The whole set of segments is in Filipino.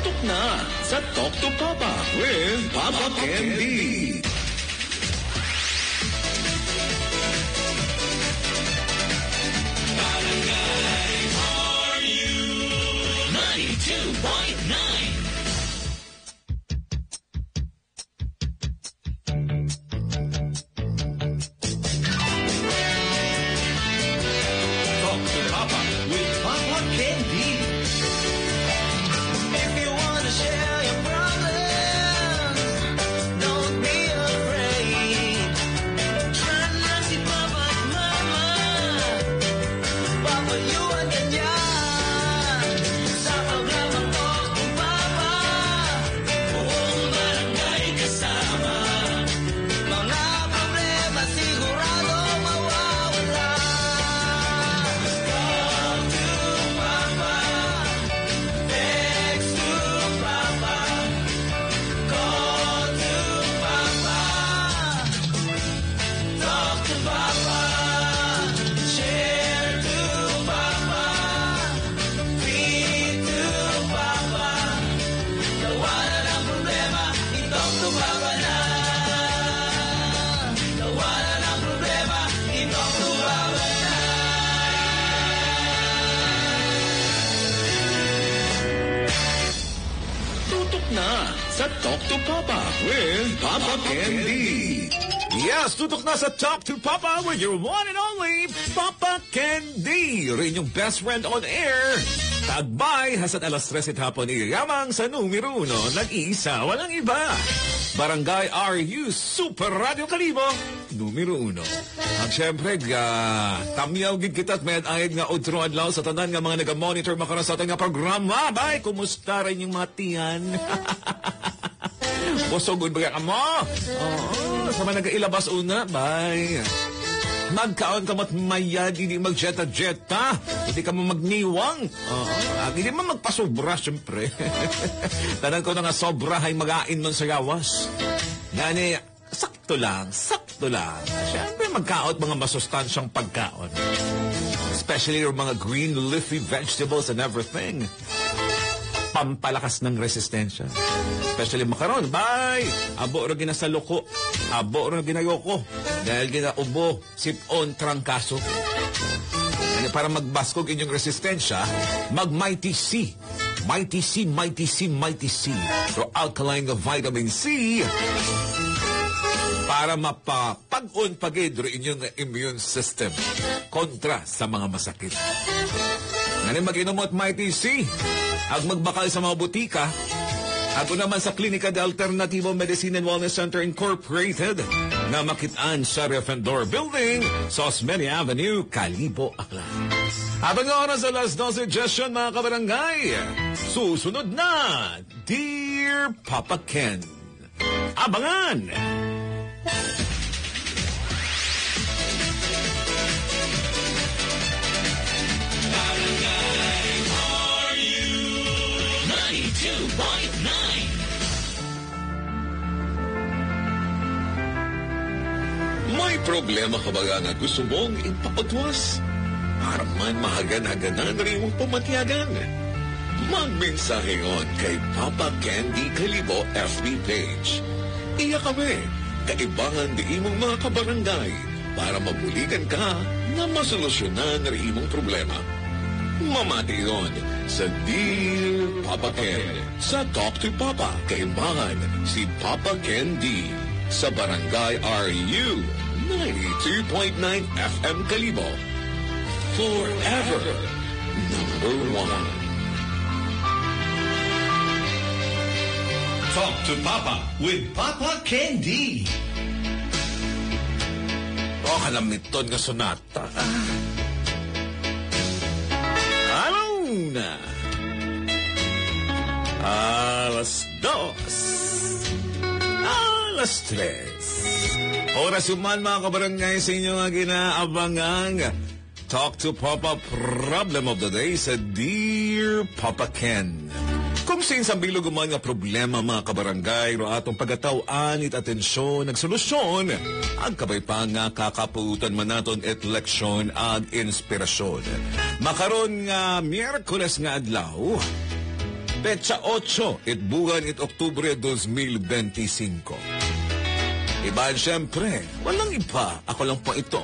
Tutok na sa Talk to Papa with Papa Candy. Barangay RU 92.9. Sa Talk to Papa with Papa Candy. Yes, tutok na sa Talk to Papa with your one and only Papa Candy. Rin yung best friend on air. Tagbay, hasat alas 3 hapon iyamang sa numero 1. Nag-iisa, walang iba. Barangay RU Super Radio Kalibo, numero 1. Ang siyempre, tamyaw gid kita at may ayad nga utro adlaw sa tanan nga mga naga-monitor makaroon sa ating nga programa. Bay, kumusta rin yung mga tiyan? Bosogod ba ka mo? Oo, sa mga nag-ilabas una, bay. Magkaon ka mo't mayad, hindi mag-jeta-jeta. Hindi ka mo magniwang. Hindi mo magpasobra, syempre. Tanan ko na nga sobra ay mag-ain nun sa yawas. Gani, sakto lang. Syempre, magkaot mga masustansyang pagkaon. Especially yung mga green leafy vegetables and everything. Pampalakas ng resistensya. Especially makaron. Bye! Abo ro ginasaloko. Abo ro ginayoko. Dahil ginaubo, sipon, trangkaso. Yani para magbaskog inyong resistensya, mag-Mighty C. Mighty C. So alkaline vitamin C. Para mapapag-on pagid ro inyong immune system. Kontra sa mga masakit. Yani mag-inom at Mighty C. At magbakal sa mga butika. Ako naman sa Klinika de Alternativo Medicine and Wellness Center Incorporated na makitaan sa Refendor Building sa Osmeña Avenue, Kalibo, Aklan. Habang oras sa alas 12 session, mga kabarangay, susunod na Dear Papa Ken. Abangan! May problema ka ba nga gusto mong ipapatwas? Para man mahagan-haganan rin mong pamatyagan. Magmensahe on kay Papa Candy Kalibo FB page. Iya kami, kaibangan di imong mga kabarangay para mabulikan ka na masolusyonan rin imong problema. Mamati yon sa Dear Papa Ken sa Talk to Papa. Kaibangan si Papa Candy sa Barangay RU 92.9 FM Kalibo. Forever number 1. Talk to Papa with Papa Candy. Kalamiton nga sonata. Hello na. Alas 2. Alas 3. Oras yuman mga kabarangay sa inyo nga ginaabangang Talk to Papa Problem of the Day sa Dear Papa Ken. Kung sin sa bilog man nga problema mga kabarangay, ro atong pagataw-an it atensyon, nagsolusyon, ang kabay pa nga kakapuutan man naton et leksyon ag inspirasyon. Makaron nga Miyerkules nga adlaw, Petsa 8, buwan it Oktubre 2025. Iba, siyempre, walang iba. Ako lang po ito,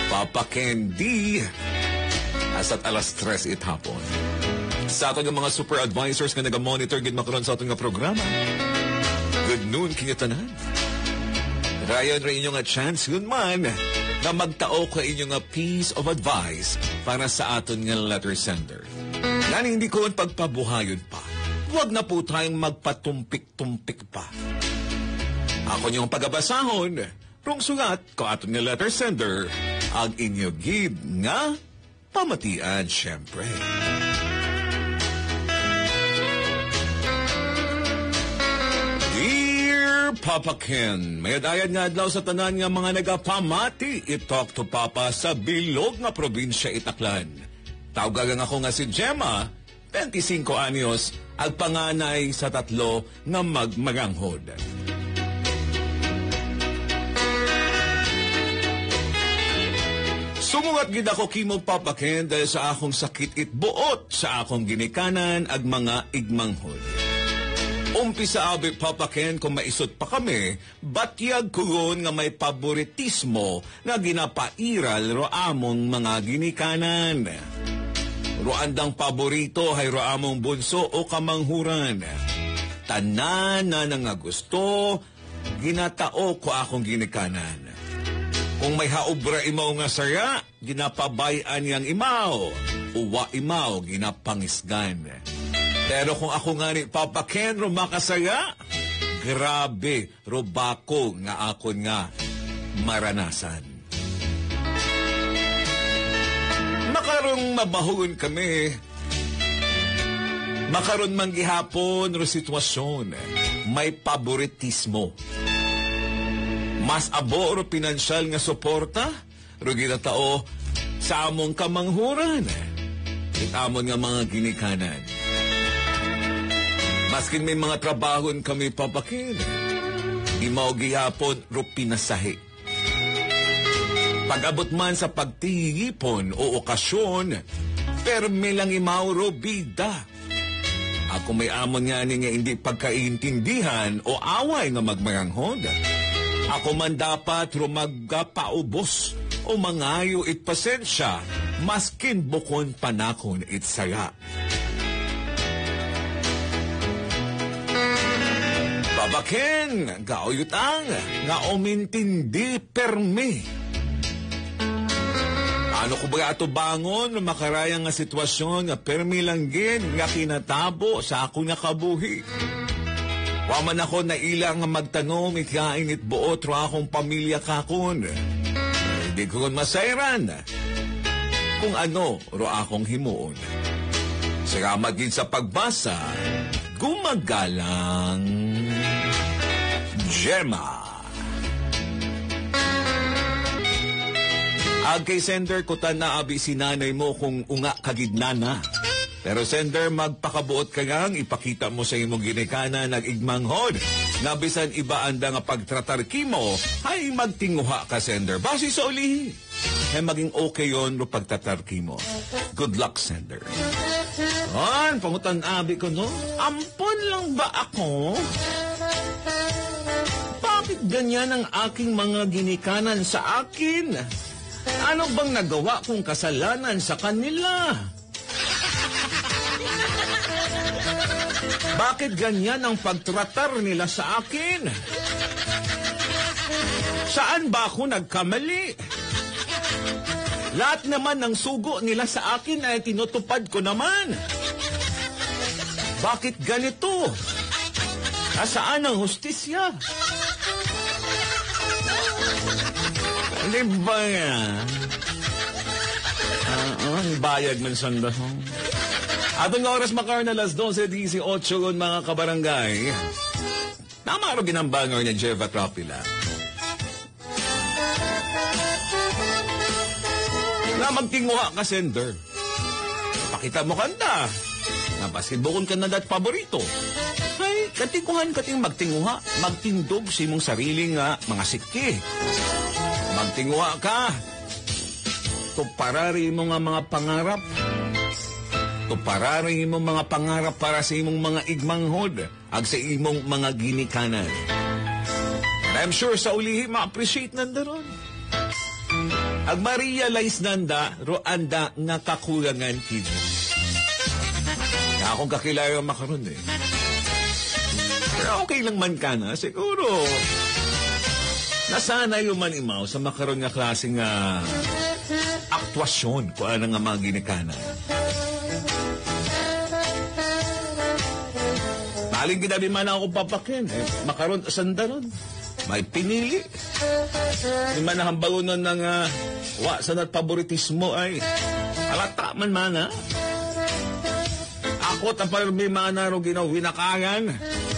Papa Candy. As at alas 3 hapon. Sa ato ng mga super advisors na nag-monitor gid makaroon sa ato nga programa. Good noon, kinitanan. Ryan rin inyo nga chance yun man na magtao ko inyo nga piece of advice para sa aton nga letter sender. Yan hindi ko pagpabuhayon pa. Huwag na po tayong magpatumpik-tumpik pa. Ako niyong pagabasahon, rong sugat ko aton nga letter sender, ang inyo gid nga pamatian siyempre. Papa Ken, may dayan nga adlaw sa tanan nga mga nagapamati i-talk to Papa sa bilog nga probinsya Itaklan. Tawgagan ako nga si Gemma, 25 anyos, ang panganay sa 3 nga magmaganghod. Sumugat gid ako kimo Papa Ken dahil sa akong sakit itbuot sa akong ginikanan ag mga igmanghod. Umpisa abi Papa Ken kung maisot pa kami, batyag kuyon nga may paboritismo nga ginapairal ro among mga ginikanan. Ro andang paborito hay ro among bunso o kamanghuran. Tanan na nga gusto, ginatao ko akong ginikanan. Kung may haobra imaw nga saya, ginapabayan yang imaw. Uwa imaw, ginapangisgan. Pero kung ako nga ni Papa Ken ro makasaya, grabe, ro bako nga akon nga maranasan. Makarong mabahon kami, makaron man gihapon ro sitwasyon, may paboritismo. Mas abo ro pinansyal nga suporta, ro ginatao sa among kamanghuran. Itamon nga mga ginikanan. Maskin may mga trabahon kami papakin, di mao gihapon ro pinasahi. Pag-abot man sa pagtihipon o okasyon, perme lang imaw ro bida. Ako may amon nga ni nga hindi pagkaintindihan o away nga magmaranghod. Ako man dapat ro magpaubos o mangayo it pasensya, maskin bukon panakon it saya. Papa Ken, gaoyutang, nga umintindi permi. Ano ko ba ato bangon na makarayang nga sitwasyon nga permi lang gin nga kinatabo sa ako nga kabuhi. Waman ako na ilang nga magtanom ikain it buot ro akong pamilya kakon. Hindi ko masayran kung ano ro akong himuon. Salamat din sa pagbasa, gumagalang Gemma. Kay sender ko na abi si nanay mo kung unga kagidnana. Pero sender, magpakabuot ka ngang ipakita mo sa imong ginikanan nag-igmanghod. Nabisan iba anda nga pagtratar kimo, ay magtinguha ka sender. Basi sa ulihi. Ay maging okay yon no pagtratar kimo. Good luck sender. Pangutan abi ko no? Ampon lang ba ako? Bakit ganyan ang aking mga ginikanan sa akin? Ano bang nagawa kong kasalanan sa kanila? Bakit ganyan ang pagtratar nila sa akin? Saan ba ako nagkamali? Lahat naman ng sugo nila sa akin ay tinutupad ko naman. Bakit ganito? Nasaan ang hustisya? Di ba yan? Bayag man sandahong. Atong oras makaroon na alas 12:18 mga kabarangay. Namaro ginambangar niya Jeva Tropila. Na magtinguha ka sender. Pakita mo kanta. Napaskibukon ka na dat paborito. Ay, katinguhan kating magtinguha. Magtindog si mong sariling mga siki. Magtinguha ka. Tuparari mo nga mga pangarap. Tupararin imong mga pangarap para sa imong mga igmanghod ag sa imong mga ginikanan. And I'm sure sa ulihi ma-appreciate nanda ron. Ag ma-realize nanda ro anda nga kakulangan kini. Na akong kakilala makaroon eh. Pero okay lang man ka na, siguro. Nasanay yung man imaw sa makaroon nga klaseng aktwasyon kung ano nga mga ginikanan. Maling ginabi man ako papakin, makaroon sanda ron. May pinili. Di man nahambagunan ng wasan at paboritismo ay halata man ha. Ako tapal may manaro ginawinakagan.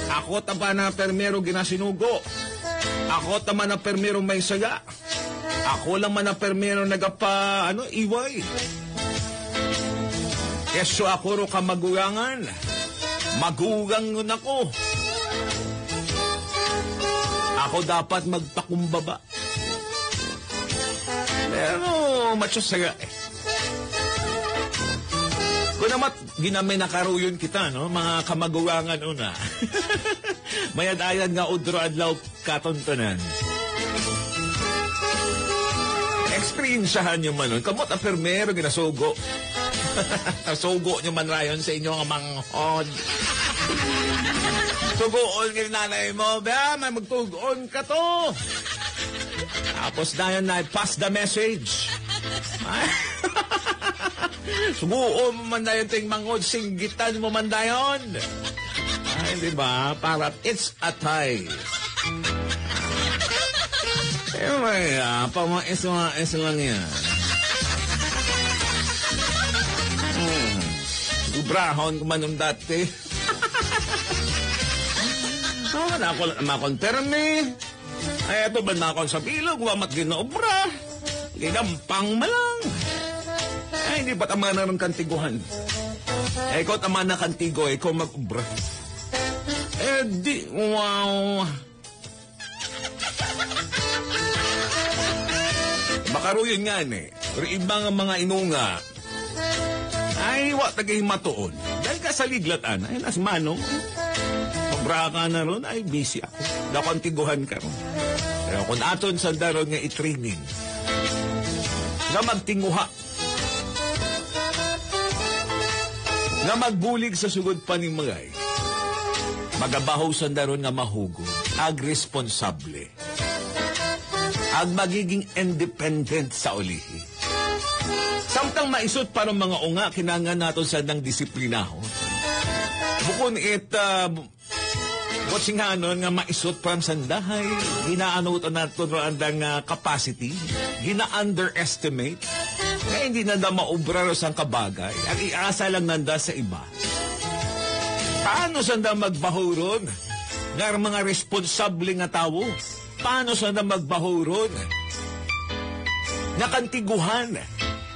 Ako tapa na permero ginasinugo. Ako tama na permero may saga. Ako lang man na permero nagapa iway. Keso ako ro ka magulangan. Magugang nun ako. Ako dapat magpakumbaba. Pero macho saga Kung namat ginamay nakaruyon kita, no? Mga kamagulangan una. Mayad-ayad nga udro adlaw katontonan. Experiencehan nyo man nun. Kamot ang permero ginasugo. Sugo nyo man rayon sa inyo ang manghod. Sugoon nga nanay mo. Ba, may magtugon ka to. Tapos na yun na, pass the message. Subuo mo man dayon ting mangod, singgitan mo man dayon. Ay, di ba? Para it's a tie. Pero may pamais lang yan. Ubrahon ko man nung dati. Ako makonterme. Ay, ito ba na akong sa bilog, wamat ginaobra. Ginampang malang. Ay, hindi ba't ama na ng kantiguhan? Ikaw tama na kantigo, ikaw mag-ubra. Di, wow. Makaruyon nga pero ibang mga inunga. Ay, wak tagay matuon. Dahil ka sa liglatan, ay, nas manong. Obra ka na ron, ay, busy ako. Dakantiguhan ka ron. Pero kung aton sa daron nga i-training, nga magtinguha, nga magbulig sa sugod panimagay, magabaho sa daron nga mahugo, ag responsable, ag magiging independent sa ulihi. Samtang maisot para mga unga, kinangan nato sa nang disiplinaho. Bukod botsinganon nga maisot parang sandahay, ginaanot nato no andang capacity, gina-underestimate, nga hindi nanda maubra sa kabagay, ang iasa lang nanda sa iba. Paano sanda magbahuron? Nga mga responsable nga tao, paano sanda magbahuron? Nga kantiguhan,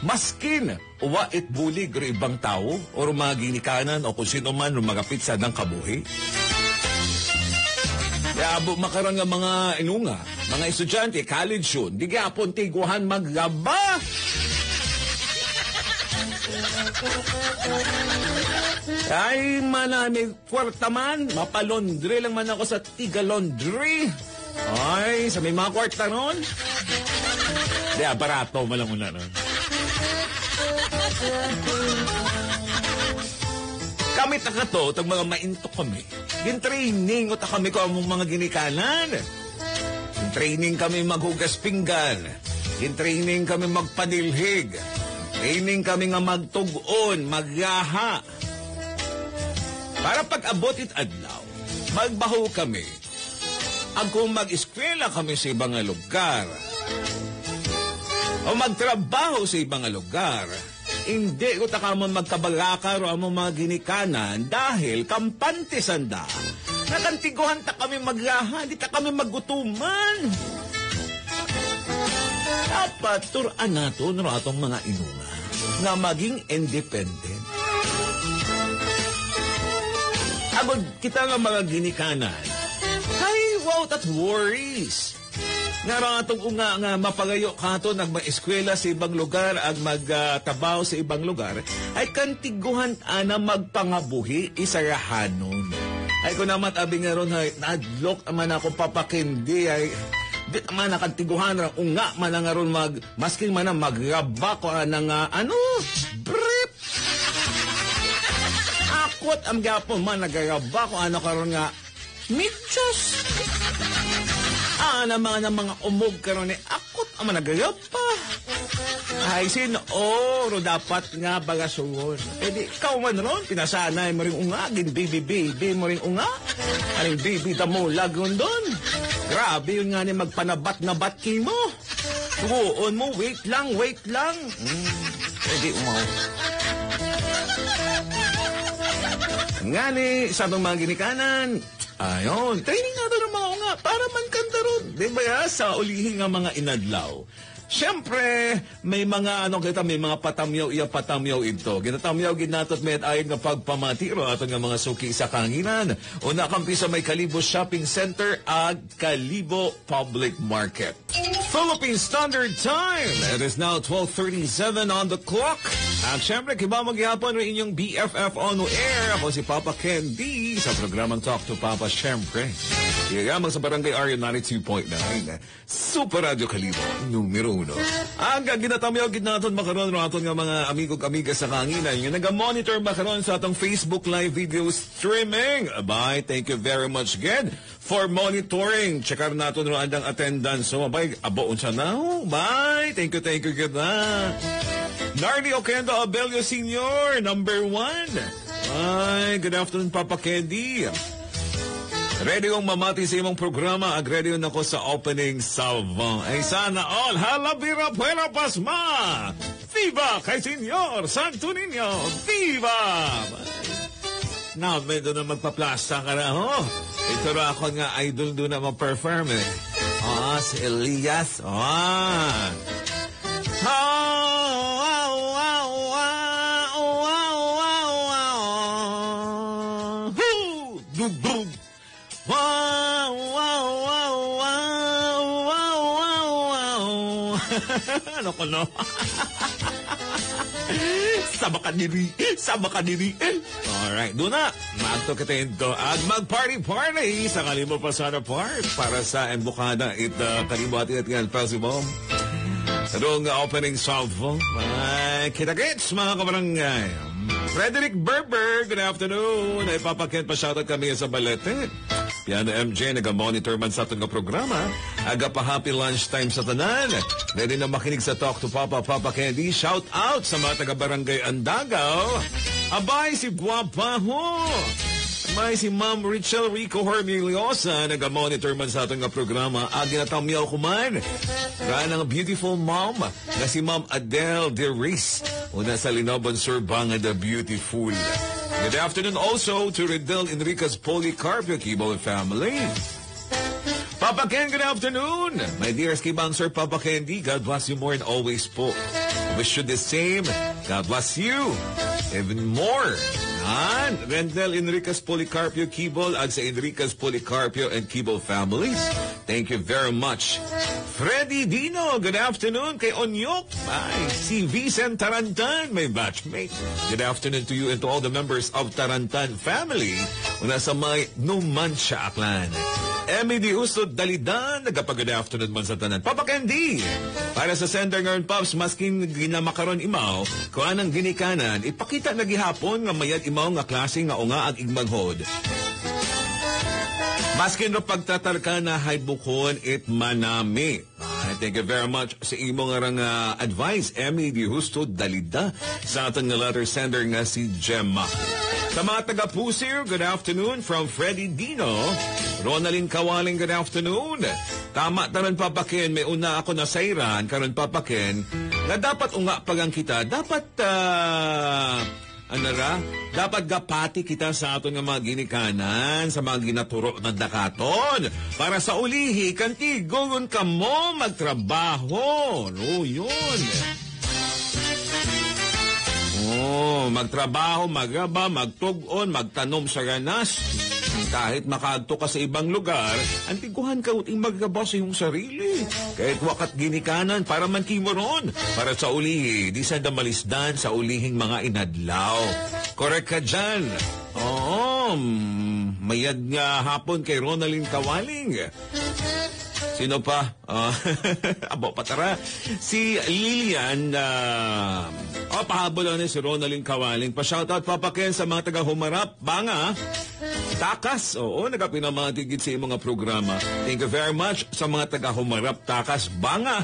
maskin, uwa itbulig o ibang tao, o mga ginikanan, o kung sino man, o mga pitsa ng kabuhi. Kaya makaroon nga mga inunga, mga estudyante, college yun, di gapon tiguhan maggaba. Ay, manami kwarta man, mapalondre lang man ako sa tiga-laundry. Ay, sa may mga kwarta nun. Di, barato mo lang muna nun. Kami takato, tag mga maintok kami. Gin-training o kami ko among mga ginikanan. Gin-training kami maghugas pinggan. Gin-training kami magpadilhig. Training kami nga magtugon, magyaha. Para pag-abot it adlaw, magbaho kami. Ang kung mag-eskwela kami sa ibang lugar, o magtrabaho sa ibang lugar, hindi ko takamon magkabalakar o among mga ginikanan dahil kampante sanda. Nakantiguhan ta kami magyaha, di ta kami maggutuman. Dapat turan nato no atong mga inunga na maging independent. Agod kita nga mga ginikanan, ay, wow, that worries. Nga ratong unga nga mapagayo kato nagma-eskwela sa ibang lugar ag magtabaw sa ibang lugar ay kantiguhan ana magpangabuhi isarahanon. Ay ko naman abi nga ron ay nadlok man ako papakindi ay bit man nakantiguhan ra unga man nga ron masking man magraba ko nga brief. Akot am gapon man nagraba ko karon nga mitsos. Mga umog karon ni akot ang managayap pa. Ay ro dapat nga bagasungon. Di ikaw man ron, pinasanay mo rin unga, gin baby mo rin unga. Aling baby damo lagon doon. Grabe yun nga ni magpanabat-nabat mo. Tuon mo, wait lang. Pwede umaw. Nga ni, sa itong mga ginikanan, ayon, training nga doon ng mga unga para man kanta ron. Di ba ya? Sa ulihin nga mga inadlaw. Siyempre, may mga may mga patamyaw ito. Ginatamyaw ginatot med ayon nga pagpamatiro ato nga mga suki sa kanginan. Una kampi sa may Kalibo Shopping Center ag Kalibo Public Market. Philippine Standard Time. It is now 12:37 on the clock. At siyempre, kiba magyapon rin inyong BFF on air. Ako si Papa Ken D sa programang Talk to Papa. Siyempre, iyagamang sa Barangay Area 92.9. Super Radio Kalibo, numero 1. Ang ginatamyaw natin makaroon aton nga mga amigo-amiga sa kanginan. Yung nag-monitor makaroon sa atong Facebook Live video streaming. Bye, thank you very much again for monitoring. Checkar natin ro andang attendance. So, bye, aboon siya now. Bye, thank you good na. Nardi Oquendo Abelio Sr., number 1. Ay, good afternoon, Papa Candy. Ready kong mamati sa imong programa. Ready na ko sa opening salvo. Ay sana all. Halabira puela pasma. Viva kay Senyor Santo Niño. Viva! Na, medyo na magpaplasta ka na, ho? Ito ra ako nga idol doon na mag-perform, eh. Si Elias. Dug-dug. Ano ko no? Sama ka diri. Alright, doon na. Magto kita ito at mag-party sa Kalibo Pasada Park para sa Embukada Kalibo Atin at Ganal Festival. Doon nga opening salvo. Kita-kits mga kabarangay. Frederick Berber, good afternoon. Ay papakit pa shoutout kami sa Balete. Piano MJ, nag-monitor man sa itong programa. Aga pa happy lunchtime sa tanan. Ready na makinig sa Talk to Papa, Papa Candy. Shout out sa mga taga-barangay Andagaw. Abay, si Guapaho. May si Ma'am Richel Rico Hormiliosa. Nag-monitor man sa itong programa. Agi na tamiyaw kuman. Ranang beautiful mom na si Ma'am Adele De Reis. Una sa Linoban Surbanga the Beautiful. Good afternoon also to Redel Enriquez Policarpio Kibo family. Papa Ken, good afternoon. My dear Skibang Sir Papa Candy, God bless you more and always po. Wish you the same. God bless you. Even more. And Rendel Enriquez Policarpio Kibol at sa Enriquez Policarpio and Kibol families. Thank you very much. Freddy Dino, good afternoon kay Onyok. Bye. Si Vicent Tarantan, my batchmate. Good afternoon to you and to all the members of Tarantan family. Una sa may Numancia Aklan. Emmy Di Usto Dalidan, nagkapag-good afternoon man sa tanan. Papa Candy, para sa sender ngayon, Pops, masking ginamakaron imaw, kung anang ginikanan, ipakita na gihapon nga mayad imaw nga klase nga unga ag igmaghod. Maskin no pagtatarka na hay bukon it manami. Thank you very much sa imo nga advice, Emmy Di Justo Dalida, sa ating letter sender nga si Gemma. Sa mga taga-Pusir, good afternoon from Freddy Dino. Ronaldin Kawaling, good afternoon. Tama tanan papakin, may una ako na sayran, karon papakin, na dapat unga pagang kita, dapat dapat gapati kita sa aton nga mga ginikanan, sa mga ginaturo na dakaton. Para sa ulihi, kantigon ka mo magtrabaho. No, yun. Magtrabaho, magaba, magtugon, magtanom sa ganas. Kahit makadto ka sa ibang lugar, antiguhan ka uting magkabos yung sarili. Kahit wakat ginikanan para man kimoron. Para sa ulihi, di sa damalisdan sa ulihing mga inadlaw. Correct ka dyan. Oo, mayad nga hapon kay Ronaldin Kawaling. Sino pa? Abo, patara. Si Lilian, pahabol na si Ronaldin Kawaling. Pa-shoutout, Papa Ken, sa mga taga-humarap. Banga, takas. Oo, nagapinamatigit sa mga programa. Thank you very much sa mga taga-humarap. Takas, banga.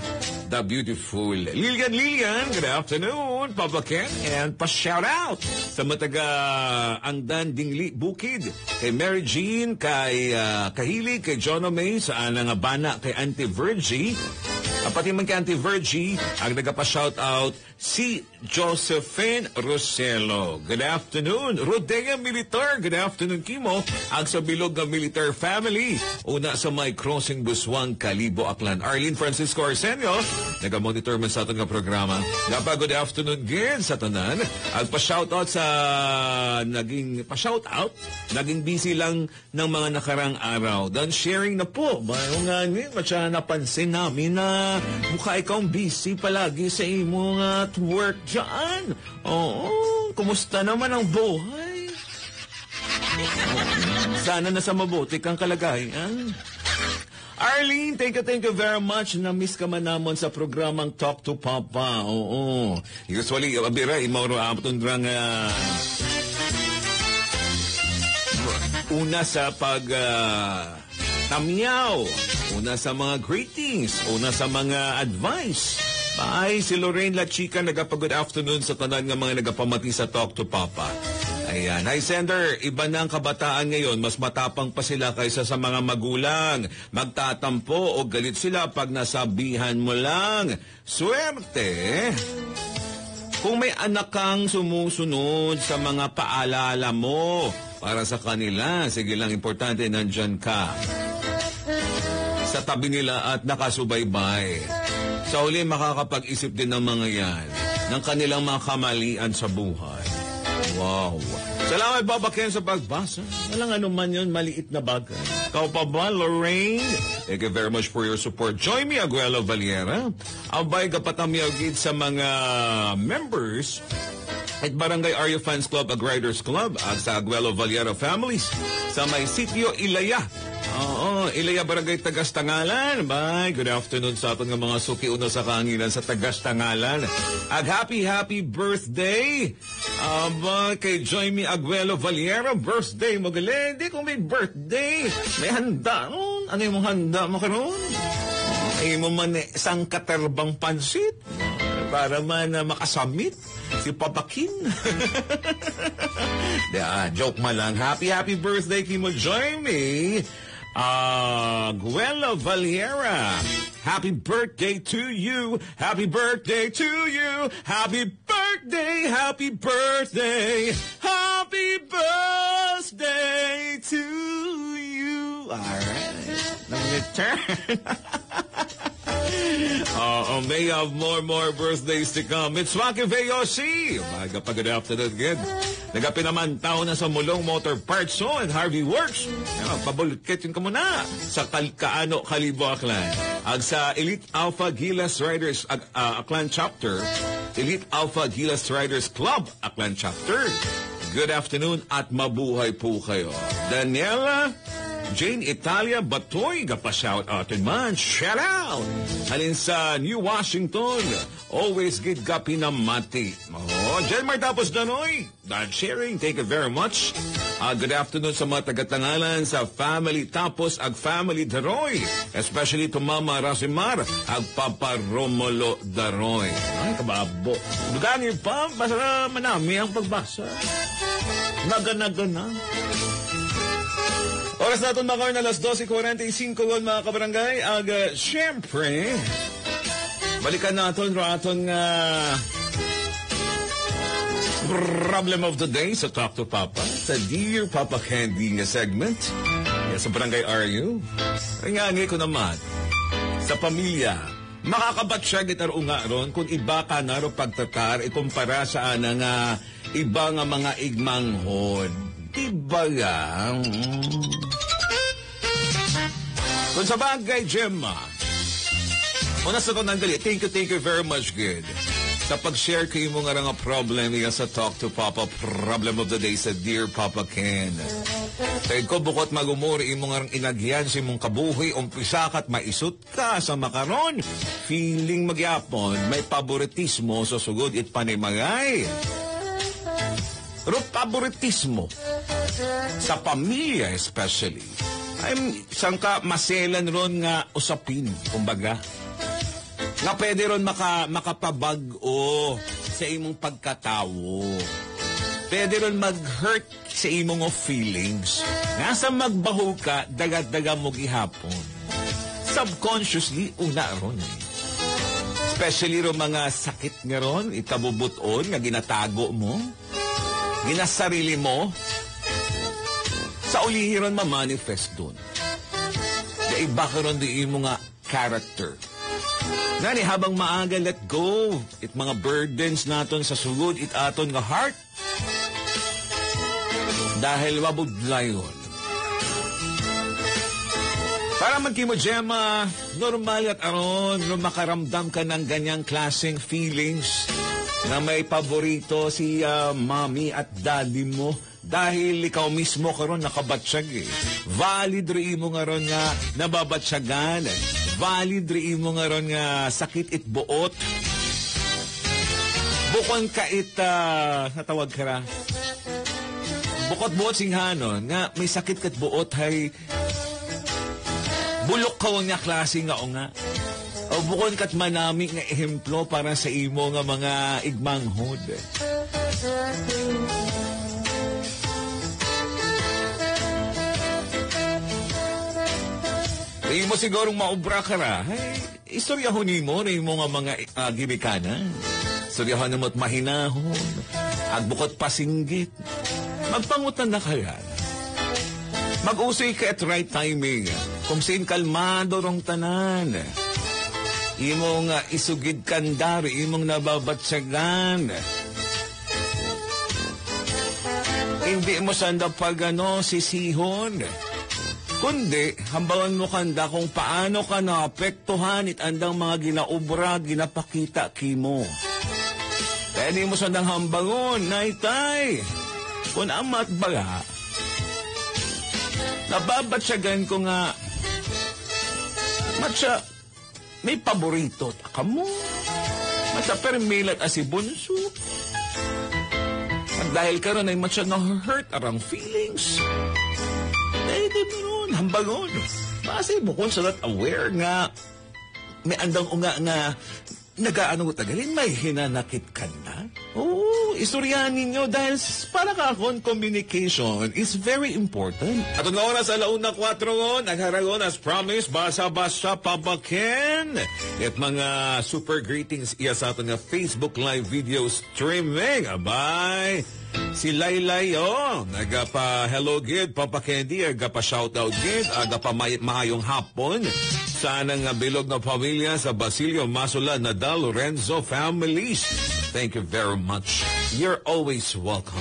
The beautiful Lilian, good afternoon, Papa Ken. And pa-shoutout sa mga taga-Angdan Dingli Bukid. Kay Mary Jean, kay Kahili, kay Jono May, sa Anang Abana, kay Auntie Virgie. Pati man kay Auntie Virgie, ang nagpa-shoutout si Josephine Roselo. Good afternoon. Rodea Militar. Good afternoon, Kimo. Ang sa bilog ng Militar Family. Una sa may crossing Buswang, Kalibo, Aklan. Arlene Francisco Arsenio. Nag-monitor man sa ating programa. Gapa, good afternoon again sa tanan. Ang pa-shoutout sa pa-shoutout. Naging busy lang ng mga nakarang araw. Dan sharing na po. Bayo nga ni, matya napansin namin na mukha ikaw busy palagi sa imong at work dyan. Oo, kumusta naman ang buhay? Sana nasa mabuti kang kalagayan. Arlene, thank you very much. Na-miss ka man namon sa programang Talk to Papa. Oo. Usually, abira, imauro apton drang una sa tamyaw, una sa mga greetings, una sa mga advice. Ay, si Lorraine La Chica nagapa-good afternoon sa tanan ng mga nagapamati sa Talk to Papa. Ayan. Hi, Sender. Iba na ang kabataan ngayon. Mas matapang pa sila kaysa sa mga magulang. Magtatampo o galit sila pag nasabihan mo lang. Swerte! Kung may anak kang sumusunod sa mga paalala mo para sa kanila, sige lang, importante nandyan ka sa tabi nila at nakasubaybay. Sa uli, makakapag-isip din ng mga yan ng kanilang mga kamalian sa buhay. Wow. Salamat, Papa Ken, sa pagbasa. Walang anuman yun, maliit na bagay. Ikaw pa ba, Lorraine? Thank you very much for your support. Join me, Aguelo Valiera. Abay kapatamiyagid sa mga members at Barangay Aryo Fans Club, Ag Riders Club, at sa Aguelo Valiera Families sa may sitio Ilaya. Oo, Ilaya Barangay Tagas-Tangalan. Bye, good afternoon sa aton ng mga suki una sa kangilan sa Tagas-Tangalan. Ag happy birthday kay Joyme Aguelo Valiera. Birthday mo gali. Di kung may birthday, may handa. Ano yung handa mo karon? Ay mo man isang katerbang pansit para man makasamit si Papa King. Joke man lang. Happy birthday Kimo Joyme Aguelo Valiera. Happy birthday to you. Happy birthday to you. Happy birthday. Happy birthday. Happy birthday to you. All right. Return. May have more birthdays to come. It's Waki Veyoshi. Umaga pa, good afternoon again. Nagapinamantaw na sa Mulong Motor Parts Zone and Harvey Works. Pabulutketin ka muna sa Kaano, Kalibo, Aklan. Ag sa Elite Alpha Gilas Riders Aklan Chapter, Elite Alpha Gilas Riders Club Aklan Chapter. Good afternoon at mabuhay po kayo. Daniela Jane Italia Batoy, gapa-shout out man. Shout out! Halin sa New Washington. Always good gapi na mati. Jen Martapos Danoy. That sharing. Thank you very much. Good afternoon sa mga taga-Tangalan, sa family Tapos, ag family Daroy. Especially to Mama Rasimar, ag Papa Romulo Daroy. Ay, kababo. Dugan niyo pa, basta manami ang pagbasa. Naga na. Oras natin mga na alas 12:45 mga kabarangay. Siyempre, balikan natin raton problem of the day sa Talk to Papa. Sa Dear Papa Candy nga segment. Sa Barangay RU. Ringani ko naman. Sa pamilya, makakabatsya gitar unga ron kung iba ka naro pagtatar ikumpara sa nga iba nga mga igmanghod. Iti baga. Kung sa bagay, Gemma. Una sa kong nanggali, thank you very much, good. Sa pag-share kayo mo nga problem iya sa Talk to Papa Problem of the Day sa Dear Papa Ken. Kaya ko bukot mag-umuri imo nga inagyan si mong kabuhi, umpisa kat maisut ka sa makaron. Feeling magyapon, may paboritismo sa sugod it panimagay. Pero paboritismo sa pamilya especially. Ay, isang ka maselan ron nga usapin, kumbaga. Nga pwede ron makapabag-o sa imong pagkatawo. Pwede ron mag-hurt sa imong feelings. Nasa magbaho ka, dagat-daga mo gihapon. Subconsciously, una ron. Especially ron mga sakit nga ron, itabubuton, nga ginatago mo, ginasarili mo, sa ulihi ron ma-manifest dun. Na iba ka ron di mo nga character. Nani, habang maaga, let go. It mga burdens naton sa sugod, it aton nga heart. Dahil mabudlay yun. Para magkimo, Gemma, normal at aron, no makaramdam ka ng ganyang klaseng feelings na may paborito si mommy at daddy mo. Dahil ikaw mismo karon nakabatsyag eh. Valid rin mo nga ron nga nababatsyagan. Valid rin mo nga ron nga sakit it buot. Bukon ka it, natawag ka ra. Bukot-buot singhanon nga may sakit kat buot hay bulok ka nga klase nga o nga. O bukon kat manami nga ehemplo para sa imo nga mga igmanghod. Di mo sigurong maubra ka ra. Hey, istoryahon mo na yung mga gimikanan. Istoryahon mo't mahinahon. Agbukot pasinggit. Magpangutan na kaya. Mag-usay ka at right timing. Kung sin kalmado rong tanan. Imong isugid kandari, imong nababatsagan. Hindi mo sanda pag sisihon. Kundi, hambawan mo kanda kung paano ka naapektuhan it andang mga ginaubra, ginapakita kimo. Kaya di mo sandang hambangon, naitay. Kung amat baga, nababatsagan ko nga, matsa, may paborito ka mo. Matsa permilat asibunso. At dahil ka ron ay matsa na-hurt arang feelings. Eh, di mo ron, hambangon. Kasi bukod sa that aware nga, may andang unga nga, nagaano ko tagalin, may hinanakit ka na. Oo, istoryahan ninyo dahil para kakon, communication is very important. At nga oras, 1:04 ngon, nagharagon as promised, basa-basa Papa Ken. At mga super greetings iya sa ating Facebook live video streaming. Abay! Si Laylay, nagapa-hello gid, Papa Candy, agapa-shoutout gid, agapa-maayong hapon. Sana nga bilog na pamilya sa Basilio, Masula, Nadal, Lorenzo families. Thank you very much. You're always welcome.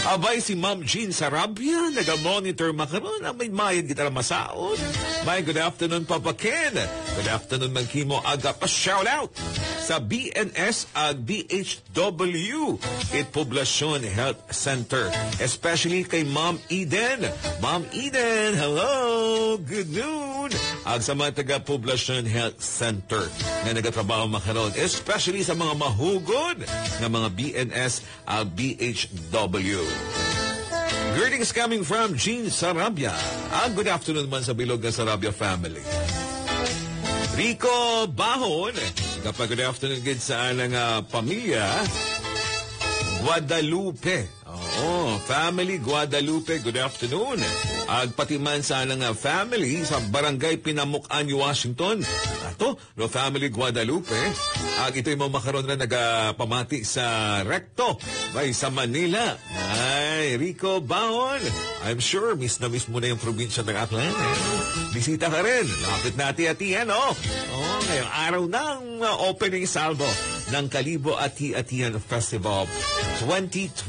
Abay, si Ma'am Jean Sarabia, naga-monitor makaroon, may mayad kita na masaon. May good afternoon, Papa Ken. Good afternoon, Magkimo, agapa-shoutout sa BNS ag BHW at Poblacion Health Center. Especially kay Ma'am Eden. Ma'am Eden, hello! Good noon! Ag sa mga taga Poblacion Health Center na nagatrabaho makaroon. Especially sa mga mahugod na mga BNS ag BHW. Greetings coming from Jean Sarabia. Good afternoon man sa bilog ng Sarabia family. Rico Bahon, kapag good afternoon gid sa anang pamilya Guadalupe. Family Guadalupe, good afternoon. Pati man sa anang family sa Barangay Pinamukan, Washington. Ato, no family Guadalupe. Ito'y mga makaroon na nagapamati sa Recto by sa Manila. Ay, Rico Bahon. I'm sure miss na miss mo na yung probinsya ng Aklan. Bisita ka rin. Lapit natin atiyan, ngayong araw ng opening salvo ng Kalibo Ati-Atian Festival 2026.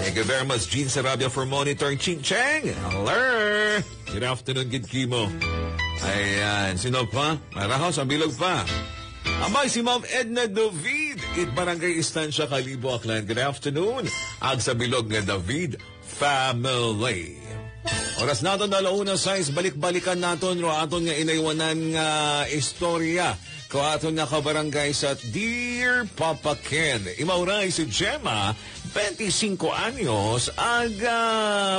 Thank you very much, Gene Sarabia, for monitoring. Ching Cheng! Hello! Good afternoon, Gid Kimo. Ayan, sino pa? Marahos, ang bilog pa. Amay, si Ma'am Edna David, Barangay Estancia, Kalibo, Aklan. Good afternoon. Ag sa bilog nga David family. Oras natin na launa size, balik-balikan natin ro aton nga inaywanan nga istorya ko aton nga kabarangay sa Dear Papa Ken. Imauray si Gemma, 25 anyos,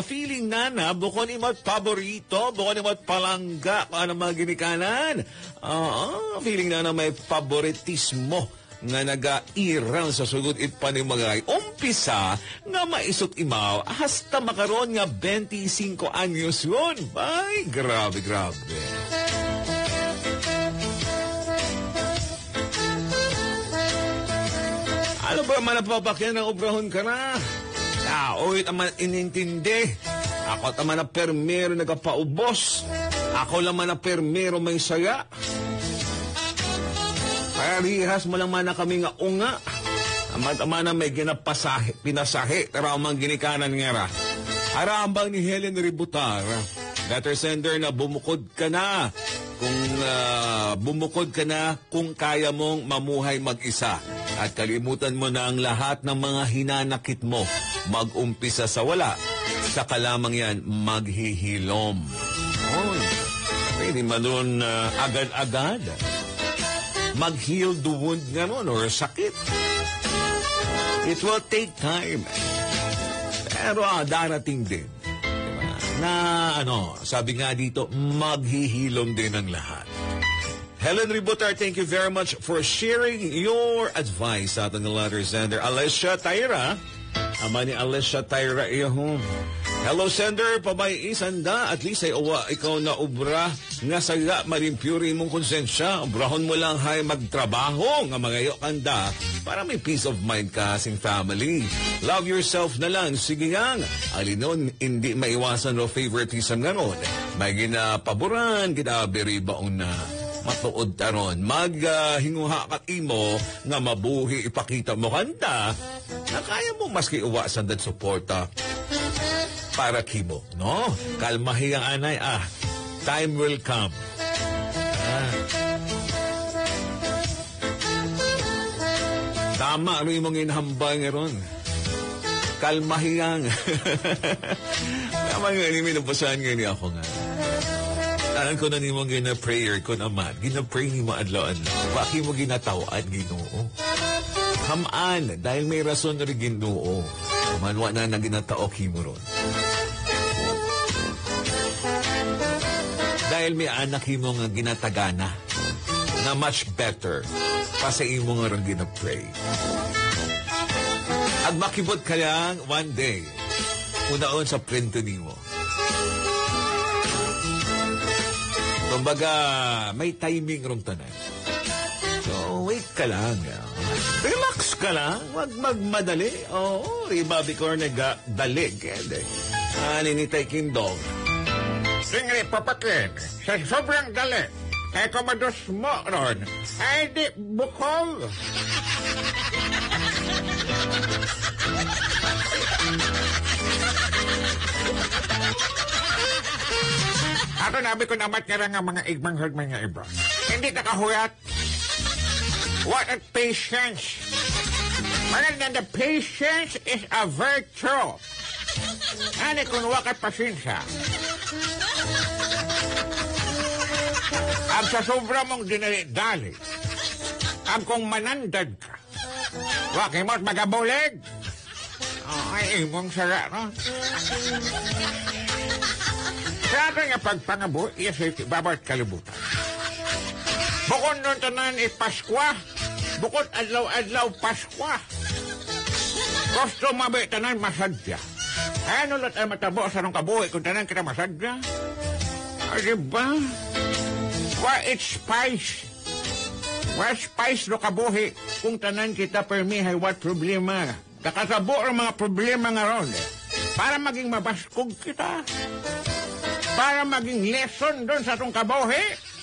feeling na bukon imot paborito, bukon imot palangga, kung ano mga ginikanan. Feeling na may favoritismo nga naga-iral sa sugod panimagay. Umpisa nga maisot imaw hasta makaroon nga 25 anyos yun. Ay, grabe. Ano ba man napapakyan ng obrahon ka na? Oy, taman inintindi. Ako taman na permero nagapaubos. Ako laman na permero may saya. Parihas mo lang man na kami nga unga. Amat-ama na may pinasahe. Tara mang ginikanan nga ra. Arambang ni Helen Ributar. Letter sender na bumukod ka na. Bumukod ka na kung kaya mong mamuhay mag-isa. At kalimutan mo na ang lahat ng mga hinanakit mo. Mag-umpisa sa wala. Saka lamang yan maghihilom. Pwede man doon agad-agad. Mag-heal the wound nga nun or sakit. It will take time. Pero darating din. Diba? Na sabi nga dito, maghihilom din ang lahat. Helen Ributar, thank you very much for sharing your advice sa ating letter sender. Alessia Tyra. Ama ni Alessia Tyra iyahong. Hello, sender. Pabay isanda. At least ay ikaw na ubra nga saga marimpyuri mong konsensya. Ubrahon mo lang hay magtrabaho nga magayo kanda para may peace of mind ka sing family. Love yourself na lang. Sige nga. Alinon, hindi maiwasan no favoritism nga ron. May ginapaboran, ginabiri baon na matuod taron. Maghinguha ka imo nga mabuhi ipakita mo kanta na kaya mo maski iwasan dat suporta para kimo, no? Kalmahi ang anay, time will come. Tama, ano imong inhambay ngayon? Kalmahi ang. Tama nga, minabasahan nga niya ako nga. Alam ko na ni mong gina-prayer ko naman. Gina-pray ni mo adlaw-adlaw. Baki mo ginatawaan, Ginoo. Hamaan, dahil may rason rin Ginoo. Manwa na na ginatao kimo ron. Dahil may anak mo nga ginatagana na much better pa sa imo nga rin ginapray. At makibot ka lang one day unaon sa prento nimo. Kumbaga, may timing rong tanan. So, wait ka lang. Relax ka lang. Huwag magmadali. Oo, ribabi ko nagdalig. Ninitay kindog. Singri, papakin. Sa sobrang dali. Ay, kumados mo ron. Ay, di, bukol. Ako nabi ko namat nga nga mga igmang hagman nga iba. Hindi nakahuyat. What a patience. Maganda, the patience is a virtue. Ano kung wakat pasensya? Ang sa sobra mong dinali-dali, ang kung manandad ka, wakimot magabulig. Ay, imong sara, no? Sa akin nga pagpangabo, yes, babawat kalibutan. Bukod nun tanan Paskwa, bukod adlaw-adlaw Paskwa. Gusto mabi tanan masadya. Ano lot ay matabo sa nung kabuhi kung tanan kita masadya? Ay, diba? It's spice. Spice no kabuhi kung tanan kita permihay what problema. Kakasabo ang mga problema nga ron. Para maging mabaskog kita. Para maging lesson doon sa itong kabuhi.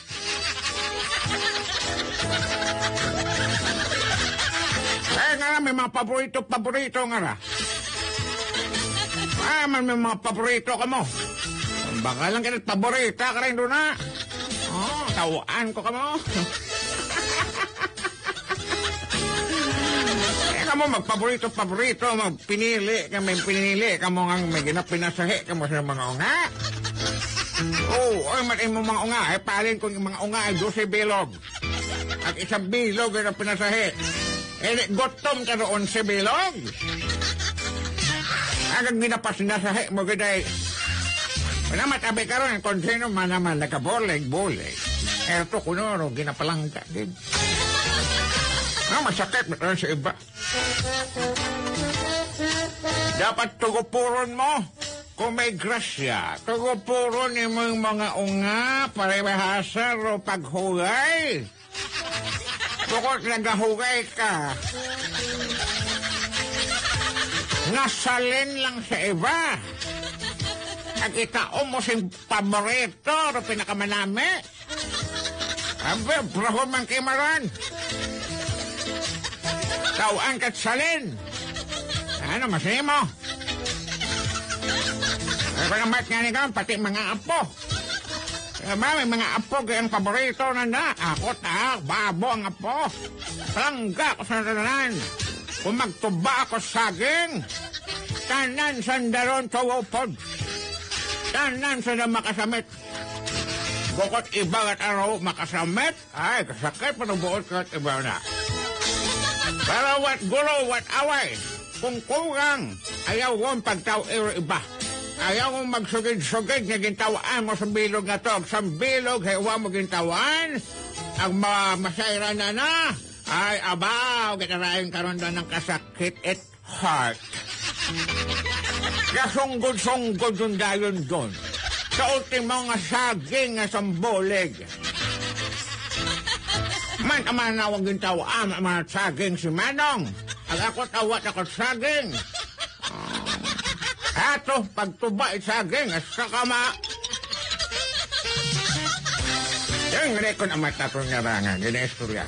nga may mga paborito nga ra. May mga paborito ka mo. Baka lang kinat paborita ka rin doon na. Tawaan ko ka mo. Kamu magpaborito, magpinili, may mo nga may ginapinasahi ka mo sa mga unga. Ay mo mga unga, palin ko yung mga unga ay 12 bilog. At isang bilog ay pinasahi. Gutom ka doon 11 bilog. Agang ginapasinasahi mo gaday. Wala matabi ka ron, kung sino man naman nagkaboleg-boleg. Eto kuno, ginapalangga din. Masakit na sa iba. Dapat tugupuron mo kung may grasya. Tugupuron mo yung mga unga, parehasa o paghugay. Bukod nagahugay ka. Nasalin lang sa iba. At itaon mo si paborito o pinakamanami. Abe, braho man kimaran. Tawaan ka't salin. Ano, masaya mo? Pagamat nga niya, pati mga apo. May mga apo kayang paborito na. Ako babo ang apo. Palangga ko sa tananan. Kung magtuba ako saging, tanan sandaron tawopod. Tanan sa makasamit. Bukot iba at araw makasamit, ay kasakit pa ng buot ka at iba na. Pero what gulo, what away, kung kurang, ayaw kong pagtaw iba. Ayaw kong magsugid-sugid na gintawaan mo sa bilog na to. Sa bilog, hewa mo gintawan, ang masayra na, ay abaw, kitarayan karon na ng kasakit at heart. Kasunggod-sunggod yung dayon doon. Sa ultimo nga saging nga samboleg. Man amanawag yung tawaan, mga saging si Manong. Ang ako tawat ako saging. Ato, pagtuba saging, sa kama. Yung rekon ang matatong nga rangan, gina-istorya.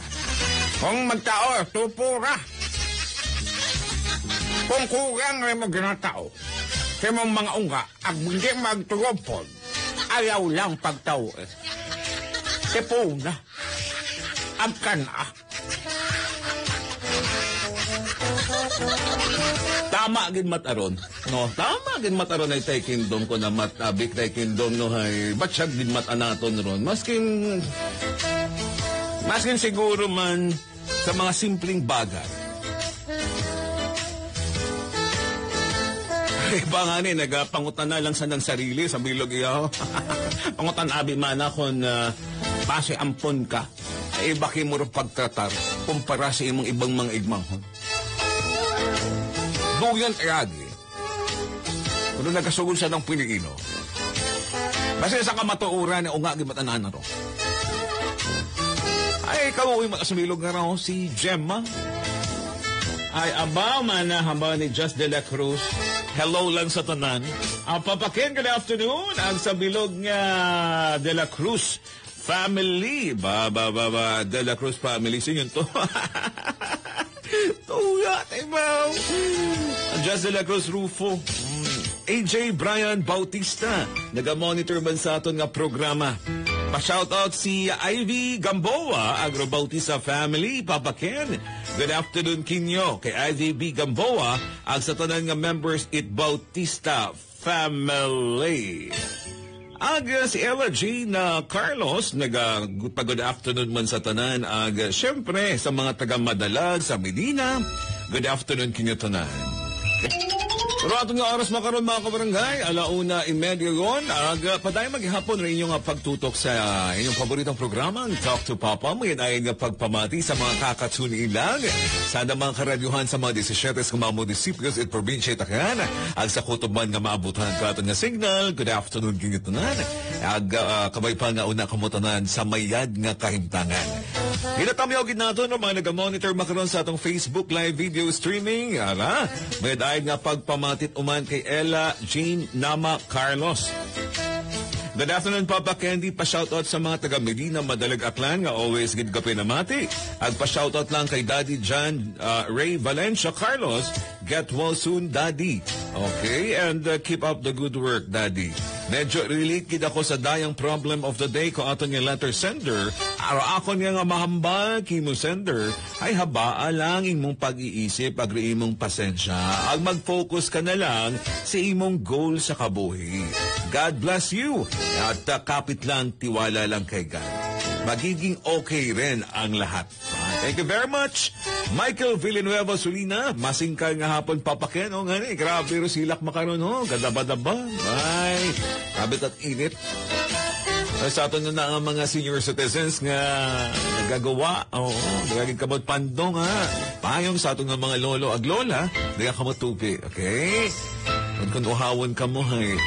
Kung magtao, tupura. Kung kugang rin mo ginatao, sa mong mga unga, ang hindi magtugopod, ayaw lang pagtao. Tipuna. Amkan ah. Tama gid mataron. No, tama gid mataron ay tay kingdom ko na matabik tay kingdom no hay. Batsyag gid matanaton ron. Maskin siguro man sa mga simpleng bagay. Iba nga ni, nagapangutan na lang sa ng sarili sa bilog iyo. Pangutan abi man ako na pasi ampon ka. Ay baki mo rin pagtratar kumpara sa imong ibang mga igmanghon. Duyan ayagi. Kung nagasugod siya ng Pilipino. Basta sa kamatuuran na ungagi matanan na ro. Ay, kauwi matasamilog nga raw si Gemma. Ay, abaw man na hamba ni Just de la Cruz. Hello lang sa tanan. Papa Ken, good afternoon. Ang sa bilog nga de la Cruz family. De la Cruz family. Sino yun to? Tuya, tibaw. Just de la Cruz Rufo. AJ Brian Bautista. Naga-monitor man sa aton nga programa. Pa-shoutout si Ivy Gamboa, Agro Bautista family, Papa Ken. Good afternoon, Kinyo. Kay Ivy B. Gamboa, ang sa tanan nga members it Bautista family. Si Ella G. na Carlos, good afternoon man sa tanan. Siyempre, sa mga taga-Madalag, sa Medina, good afternoon, Kinyo tanan. Pero atong nga oras makaroon mga kabarangay, 1:30 yon. Paday maghihapon rin inyong pagtutok sa inyong paboritong programa, Talk to Papa. May inayin nga pagpamati sa mga kakatuni ilang. Sana mga karadyuhan sa mga 17 ng mga munisipios at probinsya itakan. Ang sa kutuban nga maabutan ka nga signal. Good afternoon, ginitunan. Kabay pa nga una kamutanan sa mayad nga kahimtangan. Ginatamyogin nato no mga nag-monitor makaroon sa atong Facebook live video streaming. May inayin nga pagpamati uman kay Ella Jean Nama Carlos. Good afternoon, Papa Candy. Pa-shoutout sa mga taga Medina, Madalag Aklan, nga always gid ka pinamati. Ag pa-shoutout lang kay Daddy John Ray Valencia Carlos. Get well soon, Daddy. Okay, and keep up the good work, Daddy. Medyo relate kid ako sa dayang problem of the day ko ato niya letter sender. Ara ako niya nga mahambal kimo sender. Ay habaa lang imong pag-iisip, agri imong pasensya. Ag mag-focus ka na lang sa imong goal sa kabuhi. God bless you. At kapit lang, tiwala lang kay God. Magiging okay rin ang lahat. Thank you very much. Michael Villanueva Solina, masingkal nga hapon papaken. O nga ni, grabe ro silak makaroon. O, gadaba-daba. Ay, kabit at init. Sa ato na ang mga senior citizens nga nagagawa. Oo, nagaging kamot pandong ha. Payong sa ato nga mga lolo ag lola, nagakamot tupi. Okay? Kung uhawon ka mo, hay.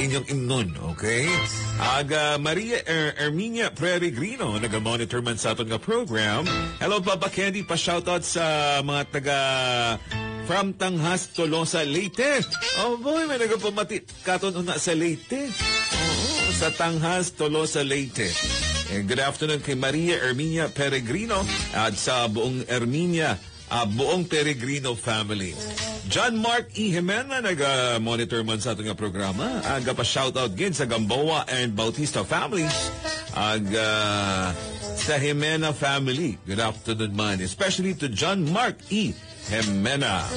Inyong imnon, okay? Aga Maria Erminia Peregrino, naga-monitor man sa aton nga program. Hello, Papa Candy, pa-shoutout sa mga taga from Tanghas, Tolosa, Leyte. Oh boy, may nagapamati katon una sa Leyte. Oo, sa Tanghas, Tolosa, Leyte. Good afternoon kay Maria Erminia Peregrino at sa buong buong Peregrino family. John Mark E. Jimena, nag-monitor man sa ating programa. Aga pa shoutout gid sa Gamboa and Bautista families. Aga sa Jimena family. Good afternoon man. Especially to John Mark E. Jimena.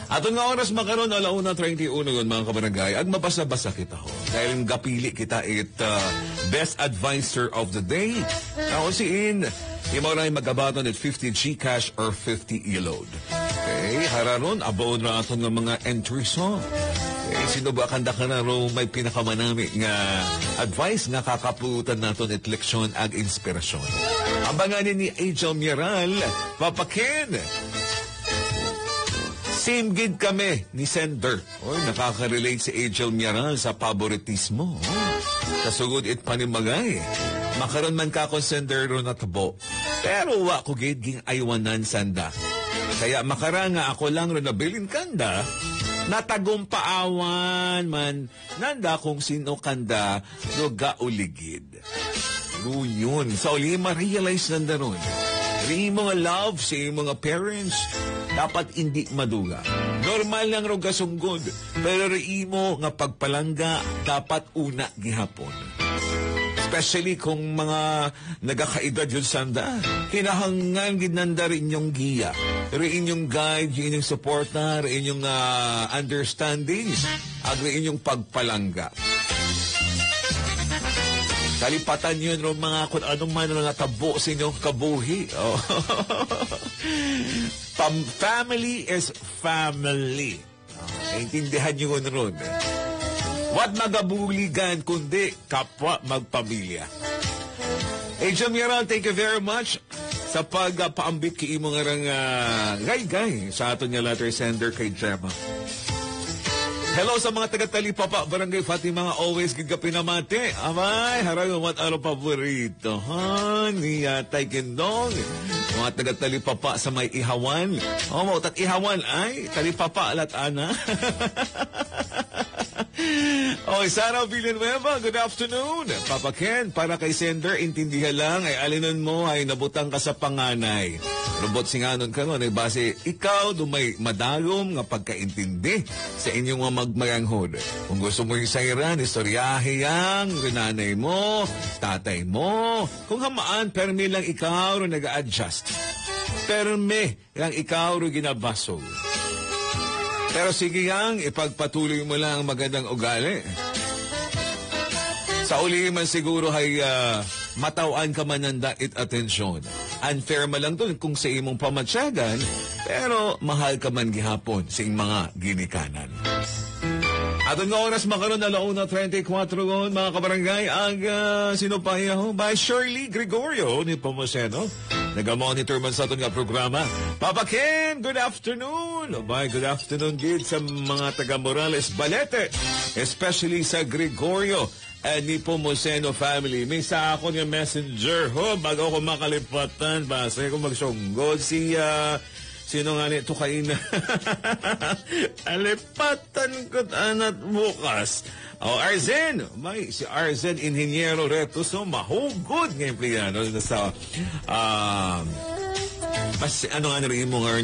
Ato nga oras makaroon, 1:31 yun mga kabarangay. Ag mabasa-basa kita ho. Dahil gapili kita Best Advisor of the Day. Ako siin, imaw na magabaton at 50 Gcash or 50 e-load. Okay, hararon, abaon na ato nga mga entries ho. Okay, sino ba kanda ka na ro may pinakamanami nga advice nga kakaputan naton at leksyon ag inspirasyon. Abanganin ni Angel Miral, Papa Ken. Same gid kami ni Sender. Oy, nakaka-relate si Angel Miral sa favoritismo. Kasugod it panimagay. Makaroon man ka kung Sender ro natabo. Pero wa ko gid ging aywanan sanda. Kaya makaranga ako lang ro nabilin kanda. Natagumpaawan man. Nanda kung sino kanda no gauligid. Yun. Sa uli ma-realize nanda ron. Ri mga love sa mga parents, dapat hindi maduga. Normal lang ro gasunggod, pero ri mo nga pagpalangga, dapat una gihapon. Especially kung mga nagakaedad yun sanda, kinahangan ginanda rin yung giya. Rin yung guide, rin yung supporter, rin yung understanding, at rin yung pagpalangga. Kalipatan yun ro mga kung anong man na natabo sa inyong kabuhi. Oh. Family is family. Intindihan nyo ron. What magabuligan kundi kapwa magpamilya. Angel Miral, thank you very much sa pagpaambit kay imo nga rang gay sa aton nga letter sender kay Gemma. Hello sa mga taga-Talipapa, Barangay Fatima, always gid ka pinamati. Amay, harayo what ano paborito. Ni Tay Kendong. Mga taga-Talipapa sa may Ihawan. Tat Ihawan ay Talipapa alat ana. Sara Villanueva, good afternoon. Papa Ken, para kay Sender, intindihan lang ay alinon mo ay nabutang ka sa panganay. Robot singanon ka nun, ay base ikaw dumay madalom nga pagkaintindi sa inyong mga magmayanghod. Kung gusto mo yung sayran, istoryahe yang rinanay mo, tatay mo. Kung hamaan, permi lang ikaw rin nag-a-adjust. Permi lang ikaw rin ginabasog. Pero sige yang, ipagpatuloy mo lang ang magandang ugali. Sa uli man siguro ay matawan ka man ng dait atensyon. Unfair man lang doon kung sa imong pamatsyagan, pero mahal ka man gihapon sa mga ginikanan. Atong nga oras makaroon na 1:34 ngon, mga kabarangay, ang sinupahiyaho by Shirley Gregorio ni Pomoseno. Nag-monitor man sa aton nga programa. Papa Ken, good afternoon. Bye, good afternoon gid sa mga taga Morales Balete, especially sa Gregorio ni Pomoseno family. May sa ako nga messenger bago ako makalipatan base ko magsunggod Sino nga nito kayo na? Alipatan ko't anat bukas. Arzen, si Arzen Ingeniero Reto, so mahugod ng empleyado sa mas ano nga rin mo nga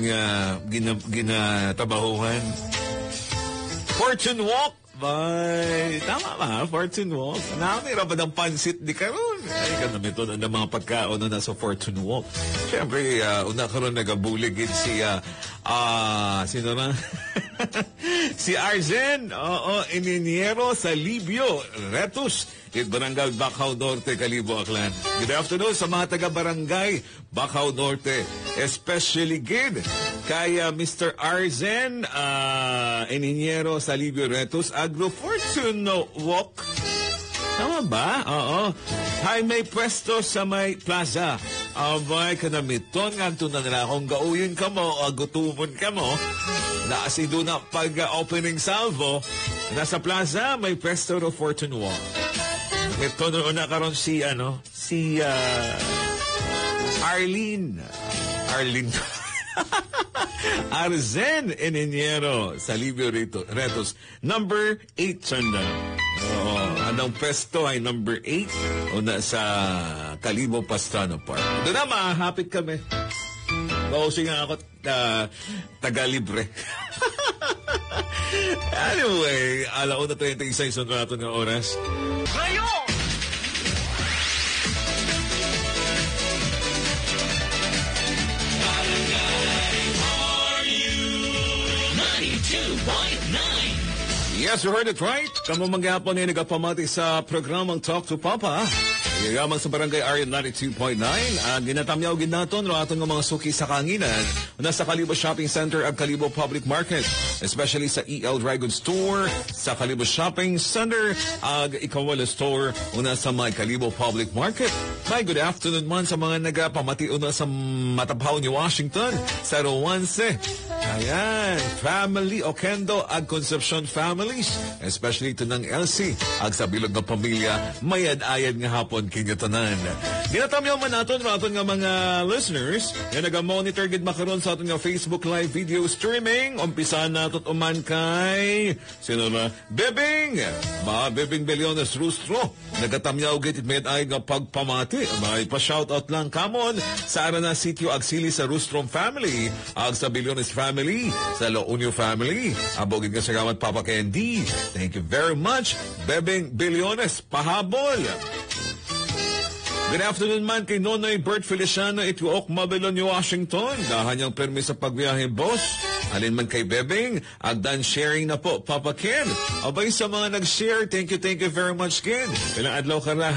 ginatabahuhan. Fortune Walk. Bay, tama ba? Fortune Walk. Nakakira ba ng pansit di karon? Ay, kanami ito ng mga pagkaon na nasa Fortune Walk. Siyempre, una karon nagabuligid si, sino na? Si Arzen, Ingeniero Salibio Retus, Barangay Bacau Norte, Calibo, Aklan. Good afternoon sa mga taga-barangay Bacau Norte, especially good kay Mr. Arzen, Ingeniero Salibio Retus, Agro Fortune Walk. Tama ba? Oo. Hay, may pwesto sa may plaza. Abay, kanamiton nga ito na nila. Kung gauyin ka mo, gutumon ka mo, naasido na pag-opening salvo, nasa plaza, may pwesto ng Fortune Walk. Ito na karon si Arlene. Arzen Ingeniero Salibio Retos. Number 8 sanda. Anong pesto ay number 8 o nasa Calibo Pastrano Park. Doon na mahapit kami. Bawsi nga ako taga-libre. Anyway, 1:36 sa natin ng oras. Ngayon! Yes, you heard it right. Kamu mangyapon ay nagapamati sa programang Talk to Papa. Yayaman sa Barangay Area 92.9. Ginatamyaw ginaton no aton ng mga suki sa kanginan nasa Calibo Shopping Center at Calibo Public Market. Especially sa EL Dragon Store, sa Calibo Shopping Center, Ikawala Store, una sa may Calibo Public Market. May good afternoon man sa mga nagapamati una sa Matapaw ni Washington, sa Rowanse. Ayan, family Okendo ag Concepcion families, especially ito ng LC ag sa bilog ng pamilya, mayad-ayad nga hapon kinyatanan. Ginatamyaw man natin nga mga listeners nga naga-monitor gid makaron sa aton nga Facebook live video streaming. Umpisa natot uman kay sino na? Bebing Beliones Rustro. Nagatamyaw gid mayad-ayad nga pagpamati. May pa-shoutout lang kamon sa Arana Sitio Agsili sa Rustrom family ag sa Beliones family, sa Loonio family. Abogid nga sa gamat Papa Candy. Thank you very much, Bebing Beliones. Pahabol. Good afternoon man kay Nonoy Bert Feliciano, Ituok, Mabelon, Washington. Dahan niyang permis sa pagbiyahe, boss. Alin man kay Bebing, agdan sharing na po, Papa Ken. Abay sa mga nag-share, thank you very much, Ken. Ilang adlaw ka na,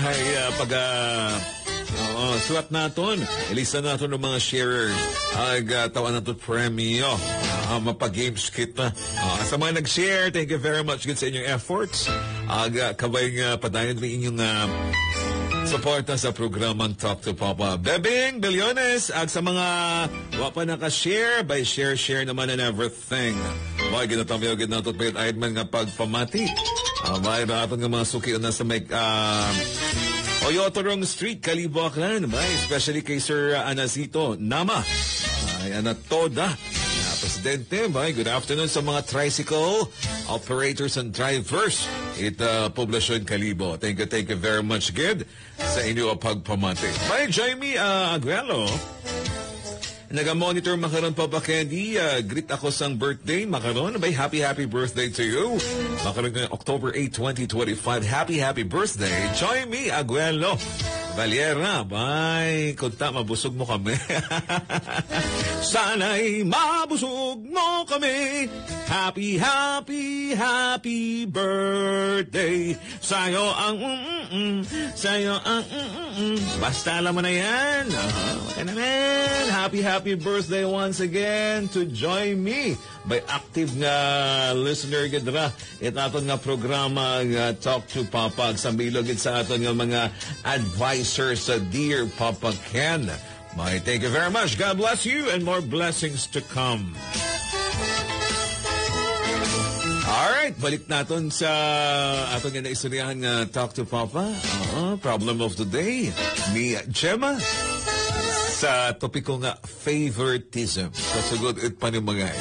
suwat naton. Ilista naton ng mga sharers. Tawa naton premyo. Mapag-games kita. Sa mga nag-share, thank you very much sa inyong efforts. Kabay nga padayon rin inyong suporta sa programang Talk to Papa. Bebing Beliones, ag sa mga wapa naka-share, by share naman and everything. May ginatamyaw ginatot pa yun man nga pagpamati. May raton nga mga suki na sa may Oyotorong Street, Calibo, Aklan. Especially kay Sir Anacito Nama. Ay, Anatoda. Presidente, good afternoon sa mga tricycle operators and drivers. Poblasyon Calibo. Thank you very much, Gid, sa inyo pagpamati. Jamie Aguelo. Naga-monitor makaron pa ba, Candy? Greet ako sang birthday, makaron. Happy birthday to you. Makaron ng October 8, 2025. Happy birthday. Join me, Aguelo. Valera, kunta, mabusog mo kami. Sana'y mabusog mo kami. Happy birthday. Sa'yo ang basta alam mo na yan. Okay naman. Happy birthday once again to Join Me by active nga listener gidra aton nga programa nga Talk to Papa sa bilog sa aton nga mga advisors sa Dear Papa Ken. Thank you very much. God bless you and more blessings to come. Alright, balik natin sa aton nga naistoryahan nga Talk to Papa. Problem of the day ni Gemma Sa topiko nga, favoritism. Kasugod it panimagay.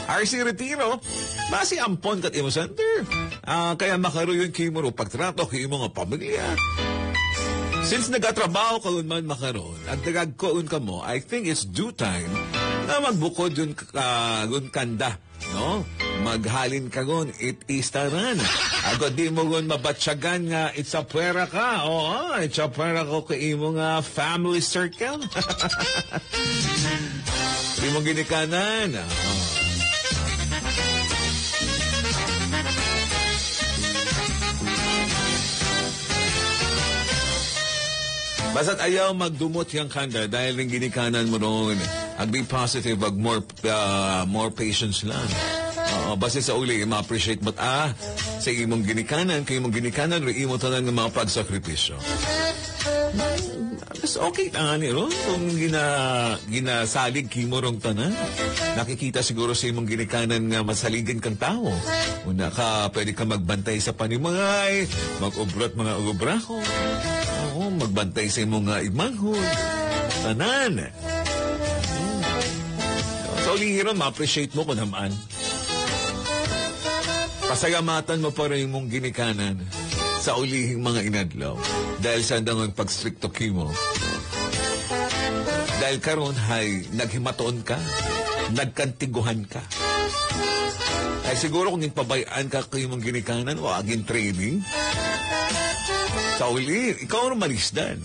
RC Retiro, basi ampon kat imo center. Kaya makaroon kimo ro pagtrato kay imo nga pamilya. Since nagatrabaho ka man makaroon, at nagagkoon ka mo, I think it's due time na magbukod yun kanda. No? Maghalin ka gun, it istaran. Agad di mo gun mabatsyagan nga, it's a pwera ka. Oo, it's a pwera ko kay imo nga family circle. Di mo ginikanan. Basta't ayaw magdumot yung kanda dahil yung ginikanan mo noon. Ag be positive, ag more patience lang. Basta sa uli, ma-appreciate mo't sa imong ginikanan, kay imong ginikanan, rin imo tanan ng mga pagsakripisyo. Mas okay tani, no? Kung ginasalig kimo rong tanan. Nakikita siguro sa imong ginikanan nga masaligan kang tao. Una ka, pwede ka magbantay sa panimangay, mag-ubrat mga ubrako. Oo, magbantay sa imong imanghod. Tanan. So, lihiron, ma-appreciate mo kung naman. Pasalamatan mo pa rin mong ginikanan sa ulihing mga inadlaw dahil sa andang pagstrikto kimo. Dahil karon hay naghimatoon ka, nagkantiguhan ka. Ay siguro kung ipabayaan ka kayo mong ginikanan o aging training, sa uli, ikaw ang malisdan.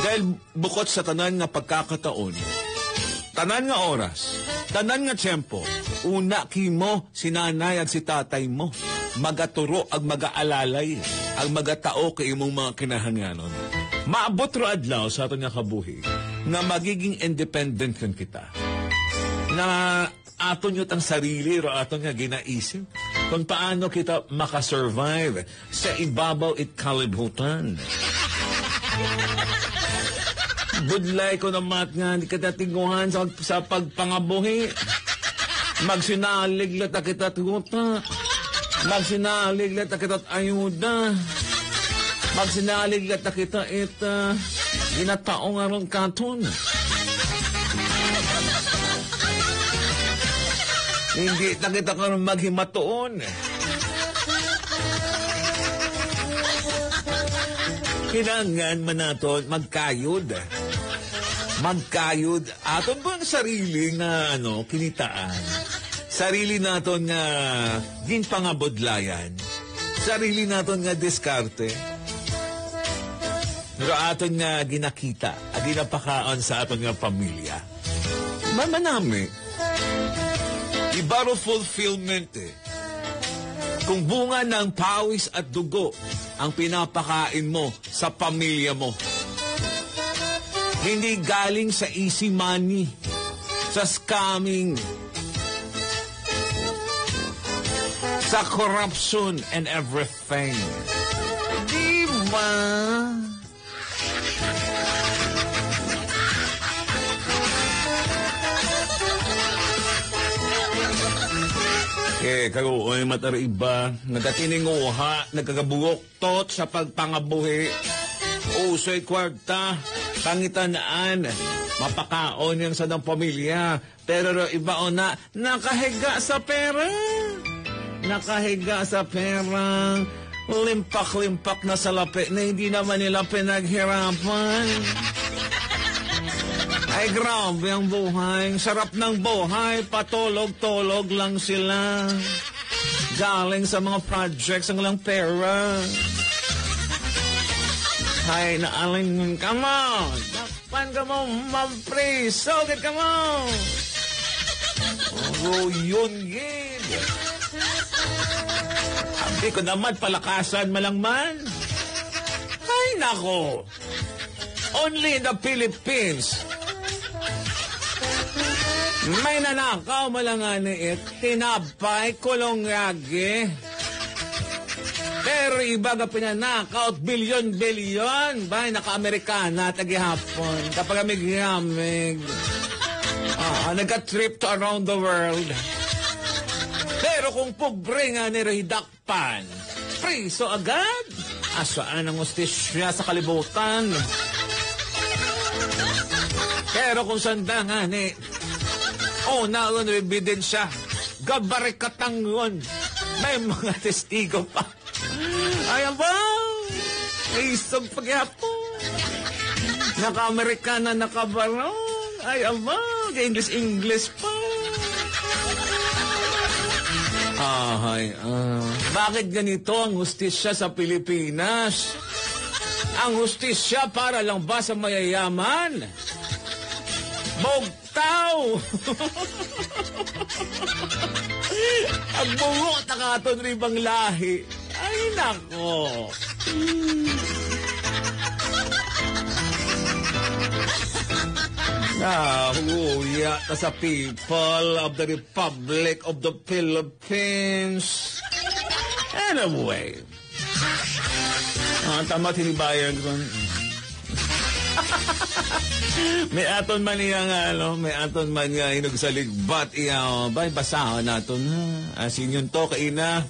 Dahil bukod sa tanan nga pagkakataon, tanan nga oras, tanan nga tiyempo, una kimo si nanay at si tatay mo, magaturo ag magaalalay, ag magatao kay imong mga kinahanganon. Maabot ro adlaw sa aton nga kabuhi, nga magiging independent kan kita. Na aton yun ang sarili, ro aton nga ginaisip, kung paano kita makasurvive sa ibabaw it kalibutan. Budlay ko na mat nga, hindi ka natinguhan sa pagpangabuhi. Magsinalig lata kita tuta. Magsinalig lata kita ayuda. Magsinalig lata kita ginataong arong katon. Hindi na kita ka maghimatoon. Kailangan man natin magkayod. Magkayod. Aton ba ang sarili nga kinitaan? Sarili naton nga ginpangabudlayan. Sarili naton nga diskarte. Pero aton nga ginakita. Ginapakaon sa aton nga pamilya. Mamanami. Ibaro fulfillment Kung bunga ng pawis at dugo ang pinapakain mo sa pamilya mo. Hindi galing sa easy money, sa scamming, sa corruption and everything. Diba? Kayo ay matariba, nagkatininguha, nagkagabugok tot sa pagpangabuhi. Usoy kwarta, pangitanaan, mapakaon yung sa ng pamilya. Pero iba o na, nakahiga sa pera. Nakahiga sa pera. Limpak-limpak na salapi na hindi naman nila pinaghirapan. Ay, grabe ang buhay. Sarap ng buhay. Patulog-tulog lang sila. Galing sa mga projects ang lang pera. Ay, naaling ka mo. Dakpan ka mo, mapriso. Get ka mo. Oh, yun, gid. Sabi ko naman, palakasan malang man. Ay, nako. Only in the Philippines. May nanakaw malangan tinapay, kulong ragi. Pero iba ka pinanakaw, bilyon-bilyon. Bay, naka-Amerikana, tagi-hapon. Kapag amig-amig. Nagka-trip to around the world. Pero kung pobre nga nirahidakpan, priso agad. Asaan ang ustisya sa kalibutan? Pero kung sanda nga, naon ebidensya, gabarikatangon, may mga testigo pa. Ay, abang, isog pagyapon. Naka-Amerikana, naka-barong. Ay, abang, English pa. Bakit ganito ang hustisya sa Pilipinas? Ang hustisya para lang ba sa mayayaman? Bugtaw! Ang bungot ang aton ribang lahi. Ay, nako. Huya ta sa people of the Republic of the Philippines. Anyway. Tama tinibayan ko. May aton man nga hinog sa ligbat iya. Bay, basahan naton ha. Asin yun to, kaina.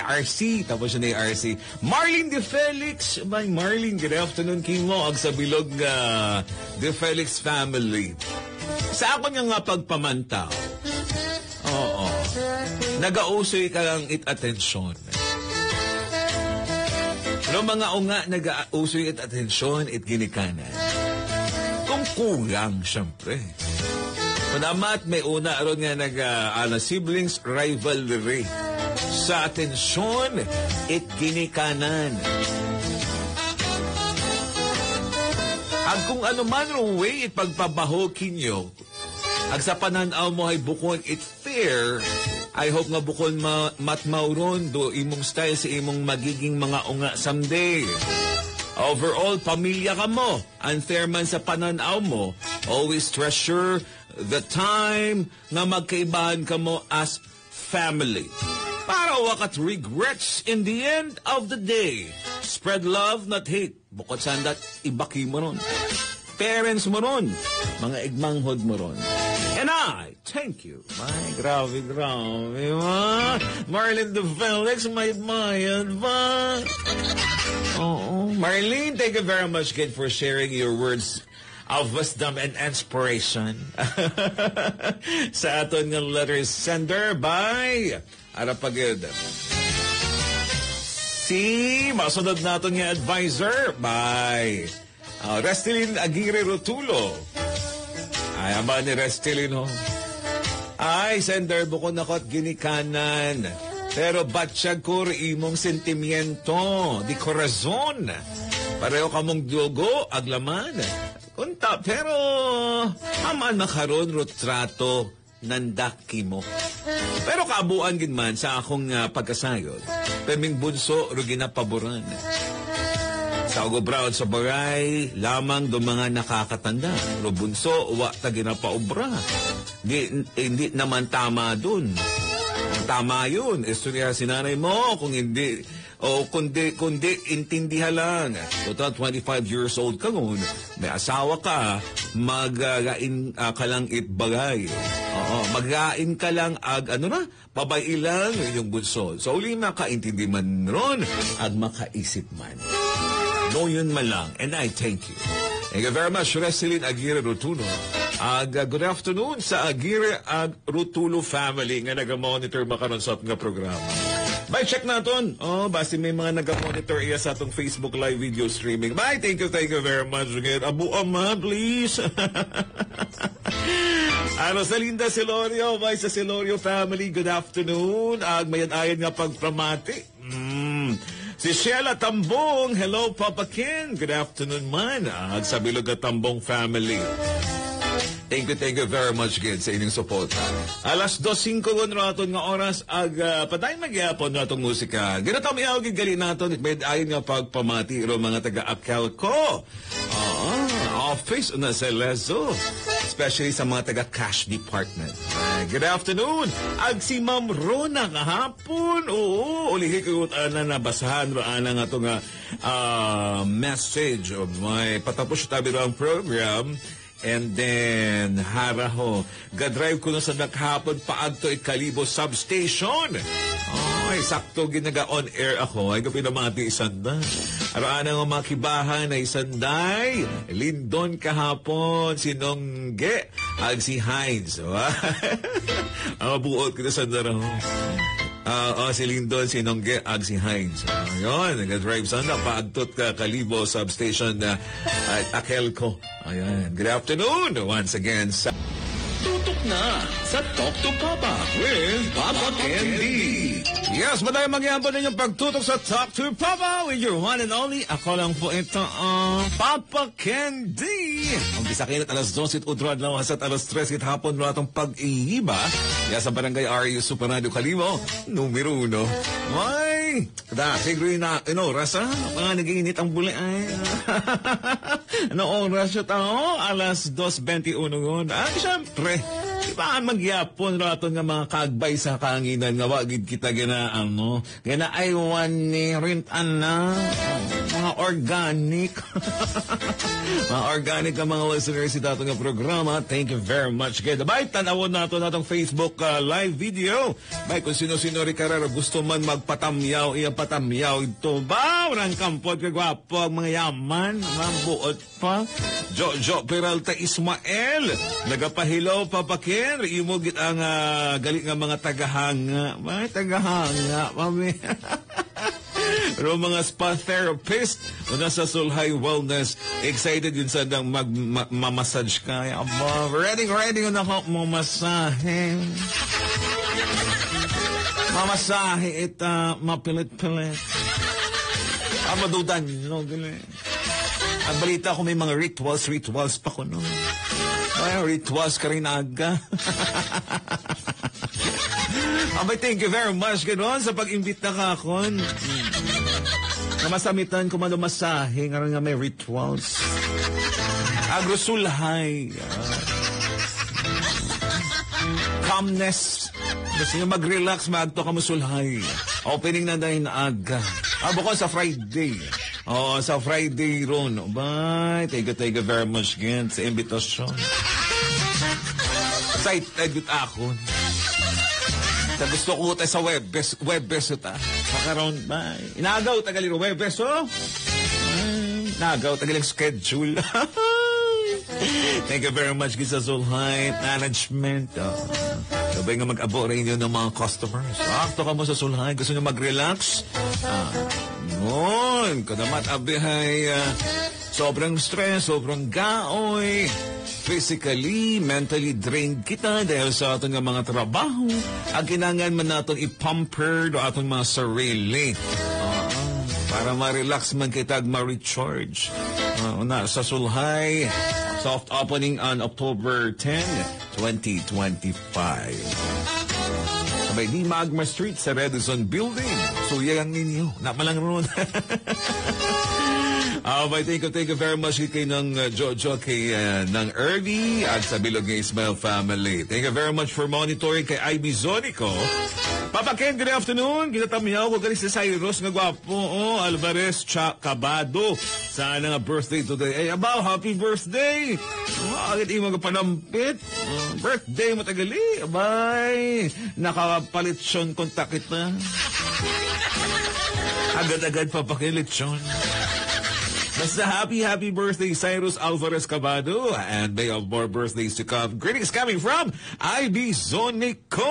RC. Tapos yun na RC. Marlene De Felix. Marlene, good afternoon kimo. Ag sa bilog De Felix family. Sa ako nga pagpamantaw. Oo. Nag-ausoy ka lang atensyon. Pero mga unga nag-ausoy atensyon ginikanan. Kung kulang, syempre. Panamat may una ron nga siblings rivalry. Sa atensyon ginikanan. Ang kung ano man rong way pagpabahokin nyo, ag sa pananaw mo ay bukon fair, I hope nga bukon matmauron do imong style sa imong magiging mga unga someday. Overall, pamilya ka mo. Unfair man sa pananaw mo, always treasure the time nga magkaibahan ka mo as family. Para wakat regrets in the end of the day. Spread love, not hate. Bukod sandat, ibaki mo ron. Parents mo ron. Mga igmanghod mo ron. And I thank you. Grabe, ma. Marlene De Felix, may admired ba? Marlene, thank you very much again for sharing your words of wisdom and inspiration. Sa aton nga letter sender by Arapagid. Masunod natin nga advisor by Restelin Aguirre Rotulo. Ay, ama ni Restelin, Ay, sender, bukod nakot ginikanan. Pero batsyag ko imong sentimiento, di corazon. Pareho kamong dugo, aglaman. Kunta, pero aman makaroon rotrato nandaki mo. Pero kaabuan ginman sa akong pagkasayod. Peming bunso, rugina paboran. Sa ugobraod sa bagay, lamang do mga nakakatanda. Ro bunso, uwa ta ginapaobra. Hindi naman tama dun. Tama yun. Istorya sinanay mo kung hindi, kundi intindihan lang. Total 25 years old ka ngun, may asawa ka, magain ka lang itbagay. Magain ka lang pabay ilang yung bunso. So, uli makaintindi man ron at makaisip man. No, yun man lang. And I thank you. Thank you very much, Restelin Aguirre Rotulo. Good afternoon sa Aguirre Rotulo family nga nag-monitor makaroon sa nga programa. Bye, check natin. Basta may mga nag-monitor iya sa atong Facebook live video streaming. Bye, thank you very much again. Abu Ama, please. Sa Linda Celorio, bye sa Celorio family. Good afternoon. Mayan-ayan nga pagpramati. Si Sheila Tambong, hello Papa Ken. Good afternoon man. Sa Bilog at Tambong family. Thank you very much again sa inyong support. Alas 2:05 raton nga oras patay magyapon natong musika. Ginataw mi awgid gali naton it ayon nga pagpamati ro mga taga-Apcal ko. Office na sa Lezo. Especially sa mga taga-cash department. Good afternoon. Si Ma'am Rona kahapon. Ulihi ko nabasahan ro nga to nga message of my patapos tabi ro ang program. And then, haraho, gadrive ko na sa naghapon paagto Kalibo Substation. Ay, sakto ginaga-on air ako. Ay, kapinamati isanda. Araan ang makibahan ay Sanday. Lindon kahapon. Sinongge. Ag si Hines. Ang mabuot ko na sandara ho. Si Lindon, Sinongge, ag si Hines. Ayun, nag-drive sanda. Paagtot ka Kalibo Substation na Akelco. Ayan. Good afternoon once again sa... Tutok na sa Talk to Papa with Papa Candy. Yes, madami magyampo ninyong pagtutok sa Talk to Papa with your one and only. Ako lang po ito, Papa Candy. Umpisa kayo at alas 12 udrad lang at alas 3 hapon na itong pag-iiba. Yan sa Barangay RU Supernadio Kalibo, numero 1. Ay, siguro na, rasa, nag-iinit ang buli ay. Oras siya tao? Alas 2:21 yun. Siyempre, iba magyapon raton nga mga kagbay sa kanginan nga wagid kita gina ay wani rintan na mga organic. Mga organic ang mga listeners sa dato nga programa. Thank you very much. Kaya dabay, tanawon nato natong Facebook live video. Bay, kung sino-sino rin karara gusto man magpatamyaw, iya patamyaw ito ba? Walang kampot kagwapo ang mga yaman, mga buot pa. Jojo Peralta Ismael, nagapahilaw papakin, imugit ang galing nga mga tagahanga. Mga tagahanga, mami. Pero mga spa therapist o nasa Sulhay Wellness, excited yun sa dang mamassage ka. Aba, ready yun ako mamasahe. Mamasahe ita, mapilit-pilit. Madudan, gano'n. Ang balita ko may mga rituals pa ko, no? Ay, rituals ka rin aga. Abay, thank you very much, gano'n, sa pag-imbita ka ako. Kamasamitan ko malumasahe, nga may rituals. Agrosulhay. Calmness. Gusto nyo mag-relax, magto ka musulhay. Opening na dahil na aga. Bukod sa Friday. Sa Friday ron. Bye. Thank you very much again sa invitation. Excited with ako. Sa gusto ko tayo sa Webes ta. Makaroon ba? Inagaw tagaliro Webes, Inagaw tagaling schedule. Thank you very much sa Sulhay Management. Sabay nga mag-abo rin yun ng mga customers. Akto ka mo sa Sulhay. Gusto nyo mag-relax? Noon. Kadamat abihay. Sobrang stress, sobrang gaoy. Physically, mentally drained kita dahil sa ating mga trabaho. Ang kinangan man natin i-pamper do ating mga sarili. Para ma-relax man kita at ma-recharge. Sa Sulhay, soft opening on October 10, 2025. Sabay di Magma Street sa Redison Building. So yan ninyo. Napalang ron. Thank you very much kay ng Jojo, kay ng Early at sa Bilog ng Ismail family. Thank you very much for monitoring kay IB Zonico. Papa Ken, good afternoon. Ginatamiyaw ko galing sa Cyrus nga gwapo. Alvarez Cabado. Sana nga birthday today. Happy birthday. Agad mo ka panampit. Birthday mo tagali. Abay, nakapalit siyon kontak kita. Agad-agad papakilit siyon. Basta happy birthday, Cyrus Alvarez Cabado. And may have more birthdays to come. Greetings coming from IB Zonico.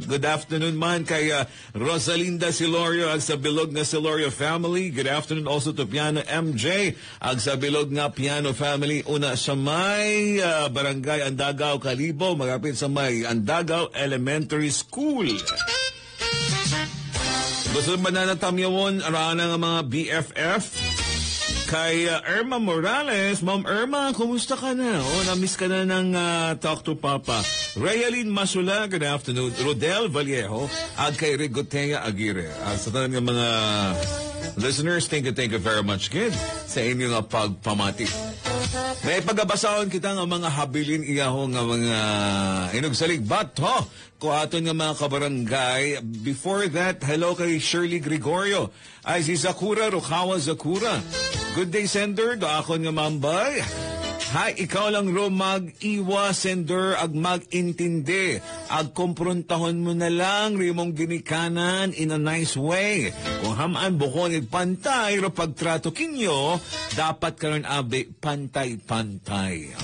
Good afternoon man kay Rosalinda Silorio ag sa Bilog nga Silorio family. Good afternoon also to Piano MJ ag sa Bilog nga Piano family. Una sa may Barangay Andagaw Kalibo, magapit sa may Andagaw Elementary School. Gusto ba na natamyawon araan ng mga BFF? Kay Irma Morales. Ma'am Irma, kumusta ka na? Na-miss ka na ng Talk to Papa. Rayaline Masula, good afternoon. Rodel Vallejo, at kay Rigotea Aguirre. Sa tanong ng mga listeners, thank you very much, kid, sa inyong pagpamati. May pagabasahon kita ng mga habilin iyaho ng mga inugsalig bato ko aton ng mga kabarangay. Before that, hello kay Shirley Gregorio. Ay si Zakura, Rukawa Zakura. Good day, sender. Do ako nga mambay. Hay, ikaw lang ro mag-iwas, sender, ag mag-intindi. Ag komprontahon mo na lang, rimong ginikanan in a nice way. Kung hamaan bukon pantay, ro pagtrato kinyo, dapat karon abe pantay-pantay.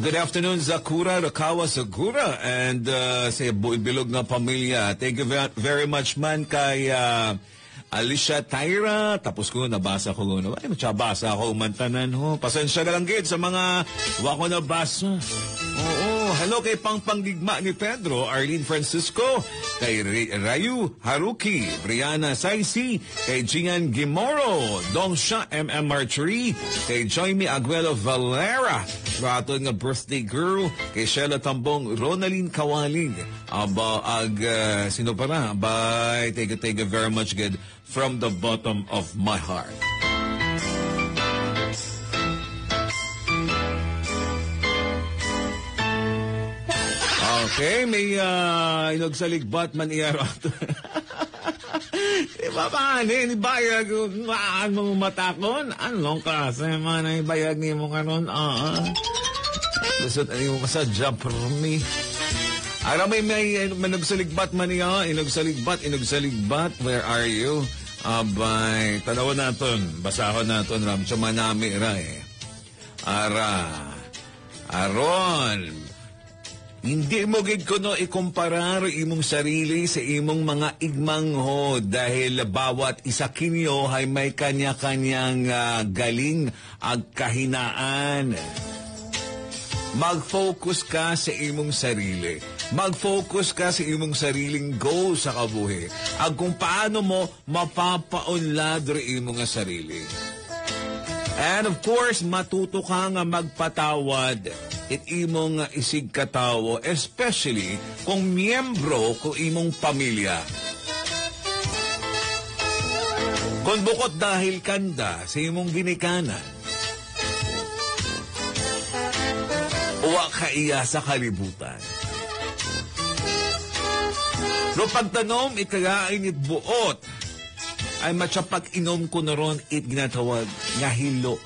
Good afternoon, Zakura, Rakawa, Sagura, and sa bilog na pamilya. Thank you very much man kay Alicia Tyra. Tapos ko, nabasa ko. Ay, matsabasa ako umantanan ho. Pasensya na lang gid sa mga wako na basa. Oo. Hello kay Pangpanggigma ni Pedro, Arlene Francisco, kay Rayu Haruki, Brianna Saisi, kay Gian Gimoro, Dongsha M.M. Marjorie, kay Joyme Aguelo Valera, rato nga birthday girl, kay Sheila Tambong, Ronaline Kawaling, sino pa na? Bye, thank you very much, good, from the bottom of my heart. Okay, may inagsaligbat man iyarato. Diba ba, ibayag mo matakon? Anong kasi man ay bayag ni mo karon? Lusot ano mo sa job for me. Ara may nagsaligbat man niya, inagsaligbat, where are you? Abay, tanawan naton, basahon naton, ramcho manami ra eh. Aron, hindi mo gid ko no ikumparar imong sarili sa imong mga igmang ho dahil bawat isa kinyo ay may kanya-kanyang galing ag kahinaan. Mag-focus ka sa imong sarili. Mag-focus ka sa imong sariling goal sa kabuhi. Ag kung paano mo mapapaunlad ri imong sarili. And of course, matuto ka nga magpatawad. It imong isig katawo, especially kung miyembro ko imong pamilya. Kung bukod dahil kanda sa imong ginikanan, uwa ka iya sa kalibutan. No pagtanom, ikagain it buot, ay matsapag inom ko na ron it ginatawag nga hilo.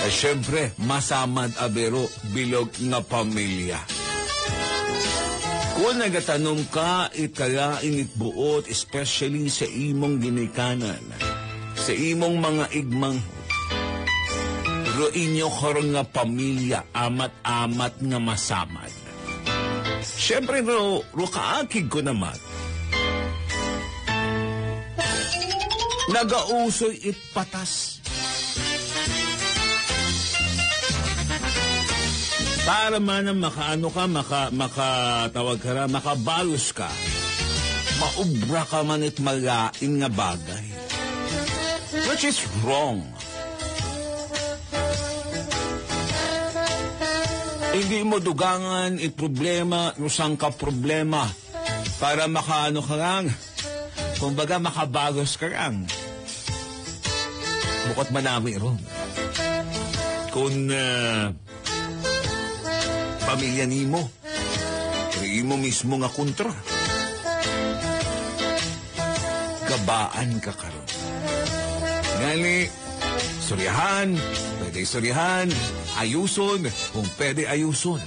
Ay syempre, masamad abero bilog nga pamilya. Kung nagatanong ka, ikagain it buot, especially sa imong ginikanan, sa imong mga igmang, ro inyo karon nga pamilya, amat-amat nga masamad. Siyempre, ro kaakig ko naman. Nagausoy it patas. Para man ang makaano ka, makatawag ka ra, makabalos ka, maubra ka man it magain nga bagay. Which is wrong. Hindi mo dugangan it problema, usang ka problema, para makaano ka lang, kumbaga makabagos ka lang. Bukod manami ron. Kung pamilya nimo, mo mismo nga kontra. Gabaan ka karon. Ngali, suryahan, pwede suryahan, ayuson, kung pwede ayuson.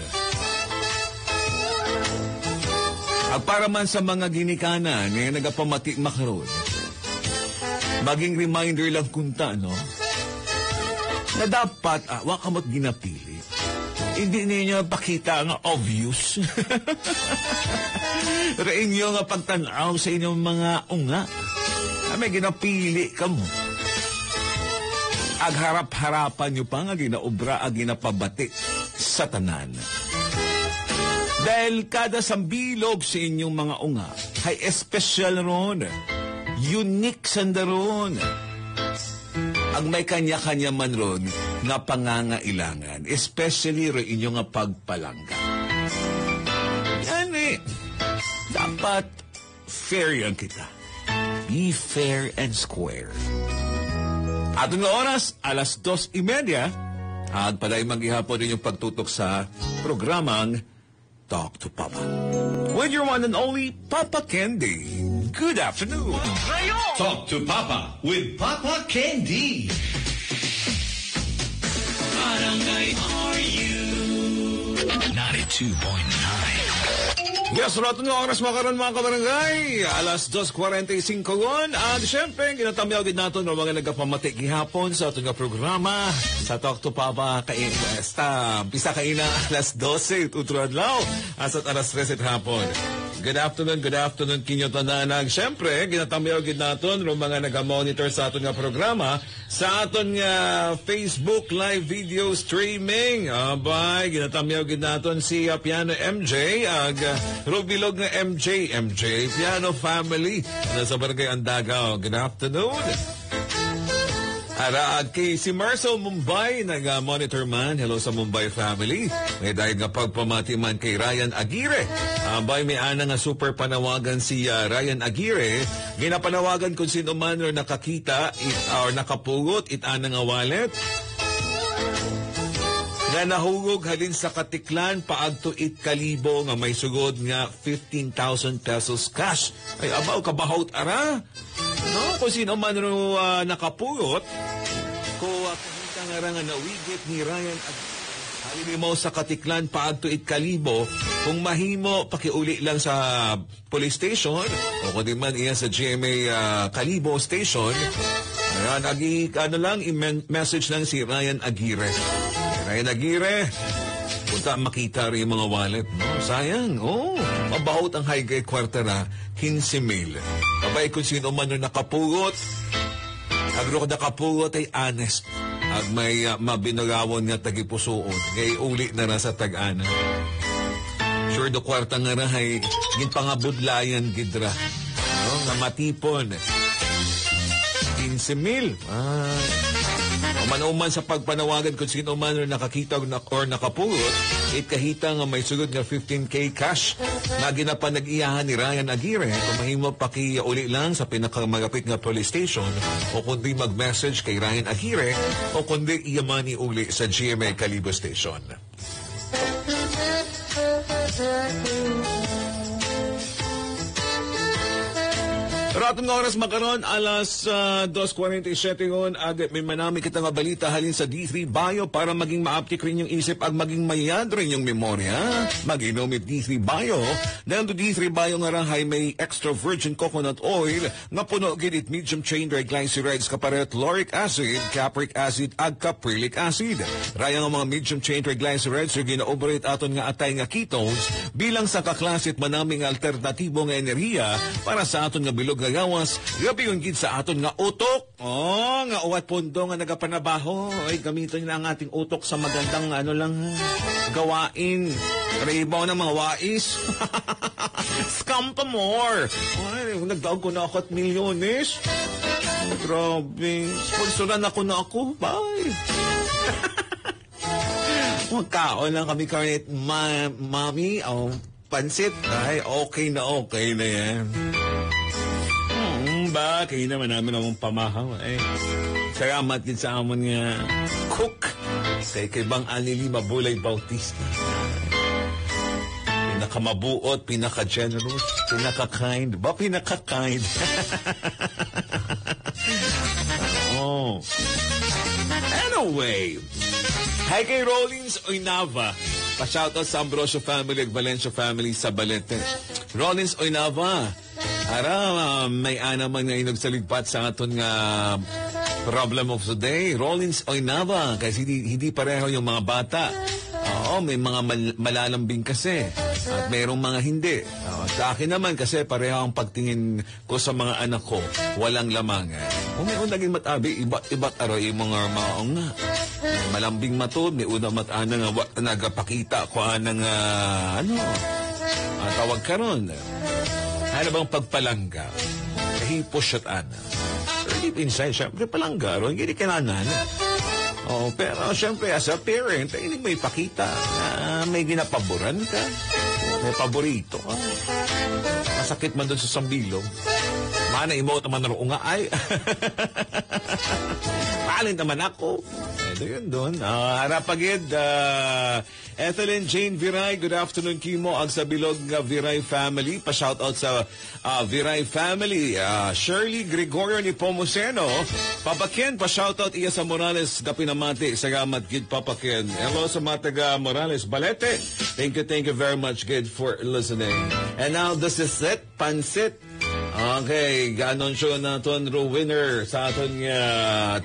At para man sa mga ginikanan na nagapamati makaroon, maging reminder lang kunta, no? Na dapat, wakamot ginapili. Hindi ninyo pakita nga obvious. Rain nyo nga pagtanaw sa inyong mga unga. May ginapili ka mo. Agharap-harapan nyo pa nga ginaobra ag ginapabati sa tanan. Dahil kada sambilog sa inyong mga unga ay espesyal ron. Unique sandaron. Ang may kanya-kanya man ron nga pangangailangan, especially ro inyo nga pagpalangga. Yan eh. Dapat fair yan kita. Be fair and square. Atong nga oras, 2:30, at pala'y maghihapon rin yung pagtutok sa programang Talk to Papa. With your one and only Papa Candy. good afternoon. Talk to Papa with Papa Candy. Barangay RU 92.9. Yes, rato ng oras makaroon mga kabarangay. Alas 2:45 kon. At syempre, ginatamyaw din natin ng mga nagapamati gihapon sa ating programa sa Talk to Papa pisa kaina alas 12 utradlaw asat alas 13 hapon. Good afternoon kinyo tananag. Syempre, ginatamyaw din natin ng mga nagamonitor sa ating programa sa ating Facebook live video streaming. Abay, ginatamyaw din natin si Piano MJ Rubilog na MJ Piano Family na sa Barangay Andagaw. Good afternoon. Araag kay si Marcel Mumbai, nag-monitor man. Hello sa Mumbai family. May dahil nga pagpamati man kay Ryan Aguirre. Abay, may ana nga super panawagan si Ryan Aguirre. Ginapanawagan kung sino man or nakakita or nakapugot ana nga wallet nga nahugog halin sa Katiklan paagto 8,000 nga may sugod nga 15,000 pesos cash. Ay abaw kabahot ara. No, kung sino man ro nakapulot ko kahita nga ra nga nawigit ni Ryan at halin mo sa Katiklan paagto 8,000 kung mahimo pakiuli lang sa police station o kundi man iya sa GMA Kalibo station. Ayan, i-message lang si Ryan Aguirre. Ryan Aguirre, punta makita rin yung mga wallet. No? Sayang, mabahot ang high-grade kwartera, 15,000. Kabay kung sino man yung nakapugot, agro nakapugot ay honest. Ag may mabinagawon nga tagipusuon, ngay uli na ra sa tag-ana. Sure, do kwarta nga ra ay ginpangabudlayan gidra. No? Nga matipon. 15,000. Manuman sa pagpanawagan kung sino man or nakakita or nakapulot, kahita nga may sugod nga 15K cash na ginapanag-iyahan ni Ryan Aguirre. Kung mahimo pakiuli lang sa pinakamagapit nga police station o kundi mag-message kay Ryan Aguirre o kundi iyamani uli sa GMA Kalibo Station. Ratong oras makaron, alas 2:47 ngon, agad may manami kita nga balita halin sa D3 Bio para maging maaptik rin yung isip ag maging mayad rin yung memorya. Mag-inom with D3 Bio. Dahil to D3 Bio nga rahay may extra virgin coconut oil nga puno ginit medium chain triglycerides kaparet lauric acid, capric acid ag caprylic acid. Raya nga mga medium chain triglycerides yung gina-operate aton nga atay nga ketones bilang sa kaklasit manaming alternatibo nga enerhiya para sa aton nga bilog gawas, gabi yung gid sa aton nga utok. Nga uwat pondo nga nagapanabaho. Ay, gamiton na ang ating utok sa magandang gawain. Rebound ng mga wais. Scam pa more. Ay, nagdaog ko na ako at milyones. Grabe. Sponsoran ako na ako. Bye. Magkaon lang kami karnet, mami. Pansit. Ay, okay na yan. Kayo naman namin akong pamahaw. Salamat din sa amon nga cook. Kay Bang Anili Mabulay Bautista. Pinakamabuot, pinaka-generous, pinaka-kind. Pinaka-kind? Anyway. Hi kay Rollins Oynava. Pa-shoutout sa Ambrosio family at Valencia family sa Balete. Rollins Oynava. Ara, may anaman nga inagsaligpat sa aton nga problem of the day. Rollins Oynava, kasi hindi pareho yung mga bata. Oo, may mga malalambing kasi. At mayroong mga hindi. Sa akin naman kasi pareho ang pagtingin ko sa mga anak ko. Walang lamang. Kung may unaging matabi, iba't araw yung mga maong nga. Malambing matod, may unang matana nga nagapakita ko ng tawag ka ron. Ano bang pagpalangga? Kahipos at ana. Deep inside, syempre palangga ron, hindi kananan. Pero syempre as a parent, hindi mo ipakita na may ginapaboran ka. May paborito ka. Masakit man doon sa sambilog. Mana imo naman na nga ay. Paalin naman ako. Yun doon. Harapagid, Ethelyn Jane Viray, good afternoon, Kimo. Ang sa bilog nga Viray family. Pa-shoutout sa Viray family. Shirley Gregorio ni Pomoceno. Papa Ken, pa-shoutout iya sa Morales Kapinamati. Salamat, Gid Papa Ken. Hello sa mga taga Morales Balete. Thank you very much, Gid, for listening. And now, this is it, Pansit. Okay, ganon siya na aton winner sa aton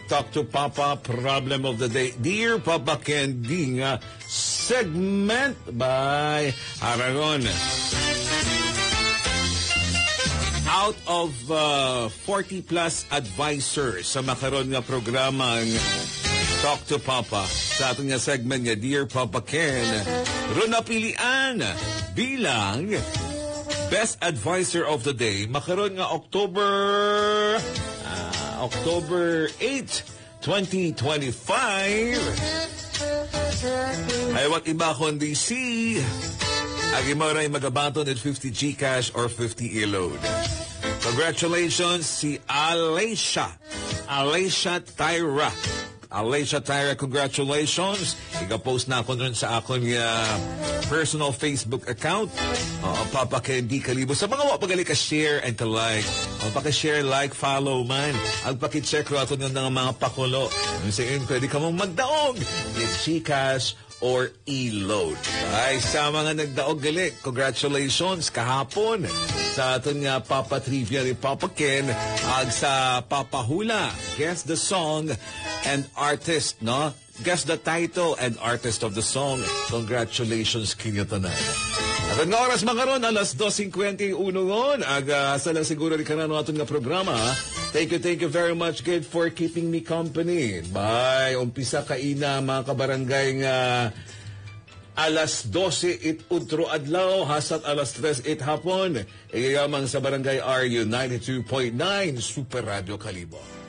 Talk to Papa Problem of the Day. Dear Papa Candy nga segment by Aragon. Out of 40 plus advisors sa makaroon nga programang Talk to Papa sa aton nga segment nga Dear Papa Ken, ron napilian bilang Best Advisor of the Day, makaroon nga October 8, 2025. Ay wat iba kundi si Agimaray magabaton at 50 Gcash or 50 e-load. Congratulations si Alicia Tyra. Alicia Tyra, congratulations. Ika-post na ako nun sa akong personal Facebook account. Papa Candy Kalibo. Sa mga wapagali ka-share and ka-like. Paka-share, like, follow man. Ang paki-check ko ako nun ng mga pakulo. Sige, pwede ka mong magdaog. Yung Gcash or e-load. Ay, sa mga nagdaog gali, congratulations kahapon sa aton nga Papa Trivia ni Papa Ken ag sa Papa Hula. Guess the song and artist, no? Guess the title and artist of the song. Congratulations kinyo tanan. At ang oras makaron, alas 2:51 ngon. Sala siguro ni kanano aton nga programa. Thank you very much, Kid, for keeping me company. Bye. Umpisa kaina, mga kabarangay nga alas 12 it utro adlaw, hasat alas 3 it hapon. Iyamang sa Barangay RU 92.9 Super Radio Kalibo.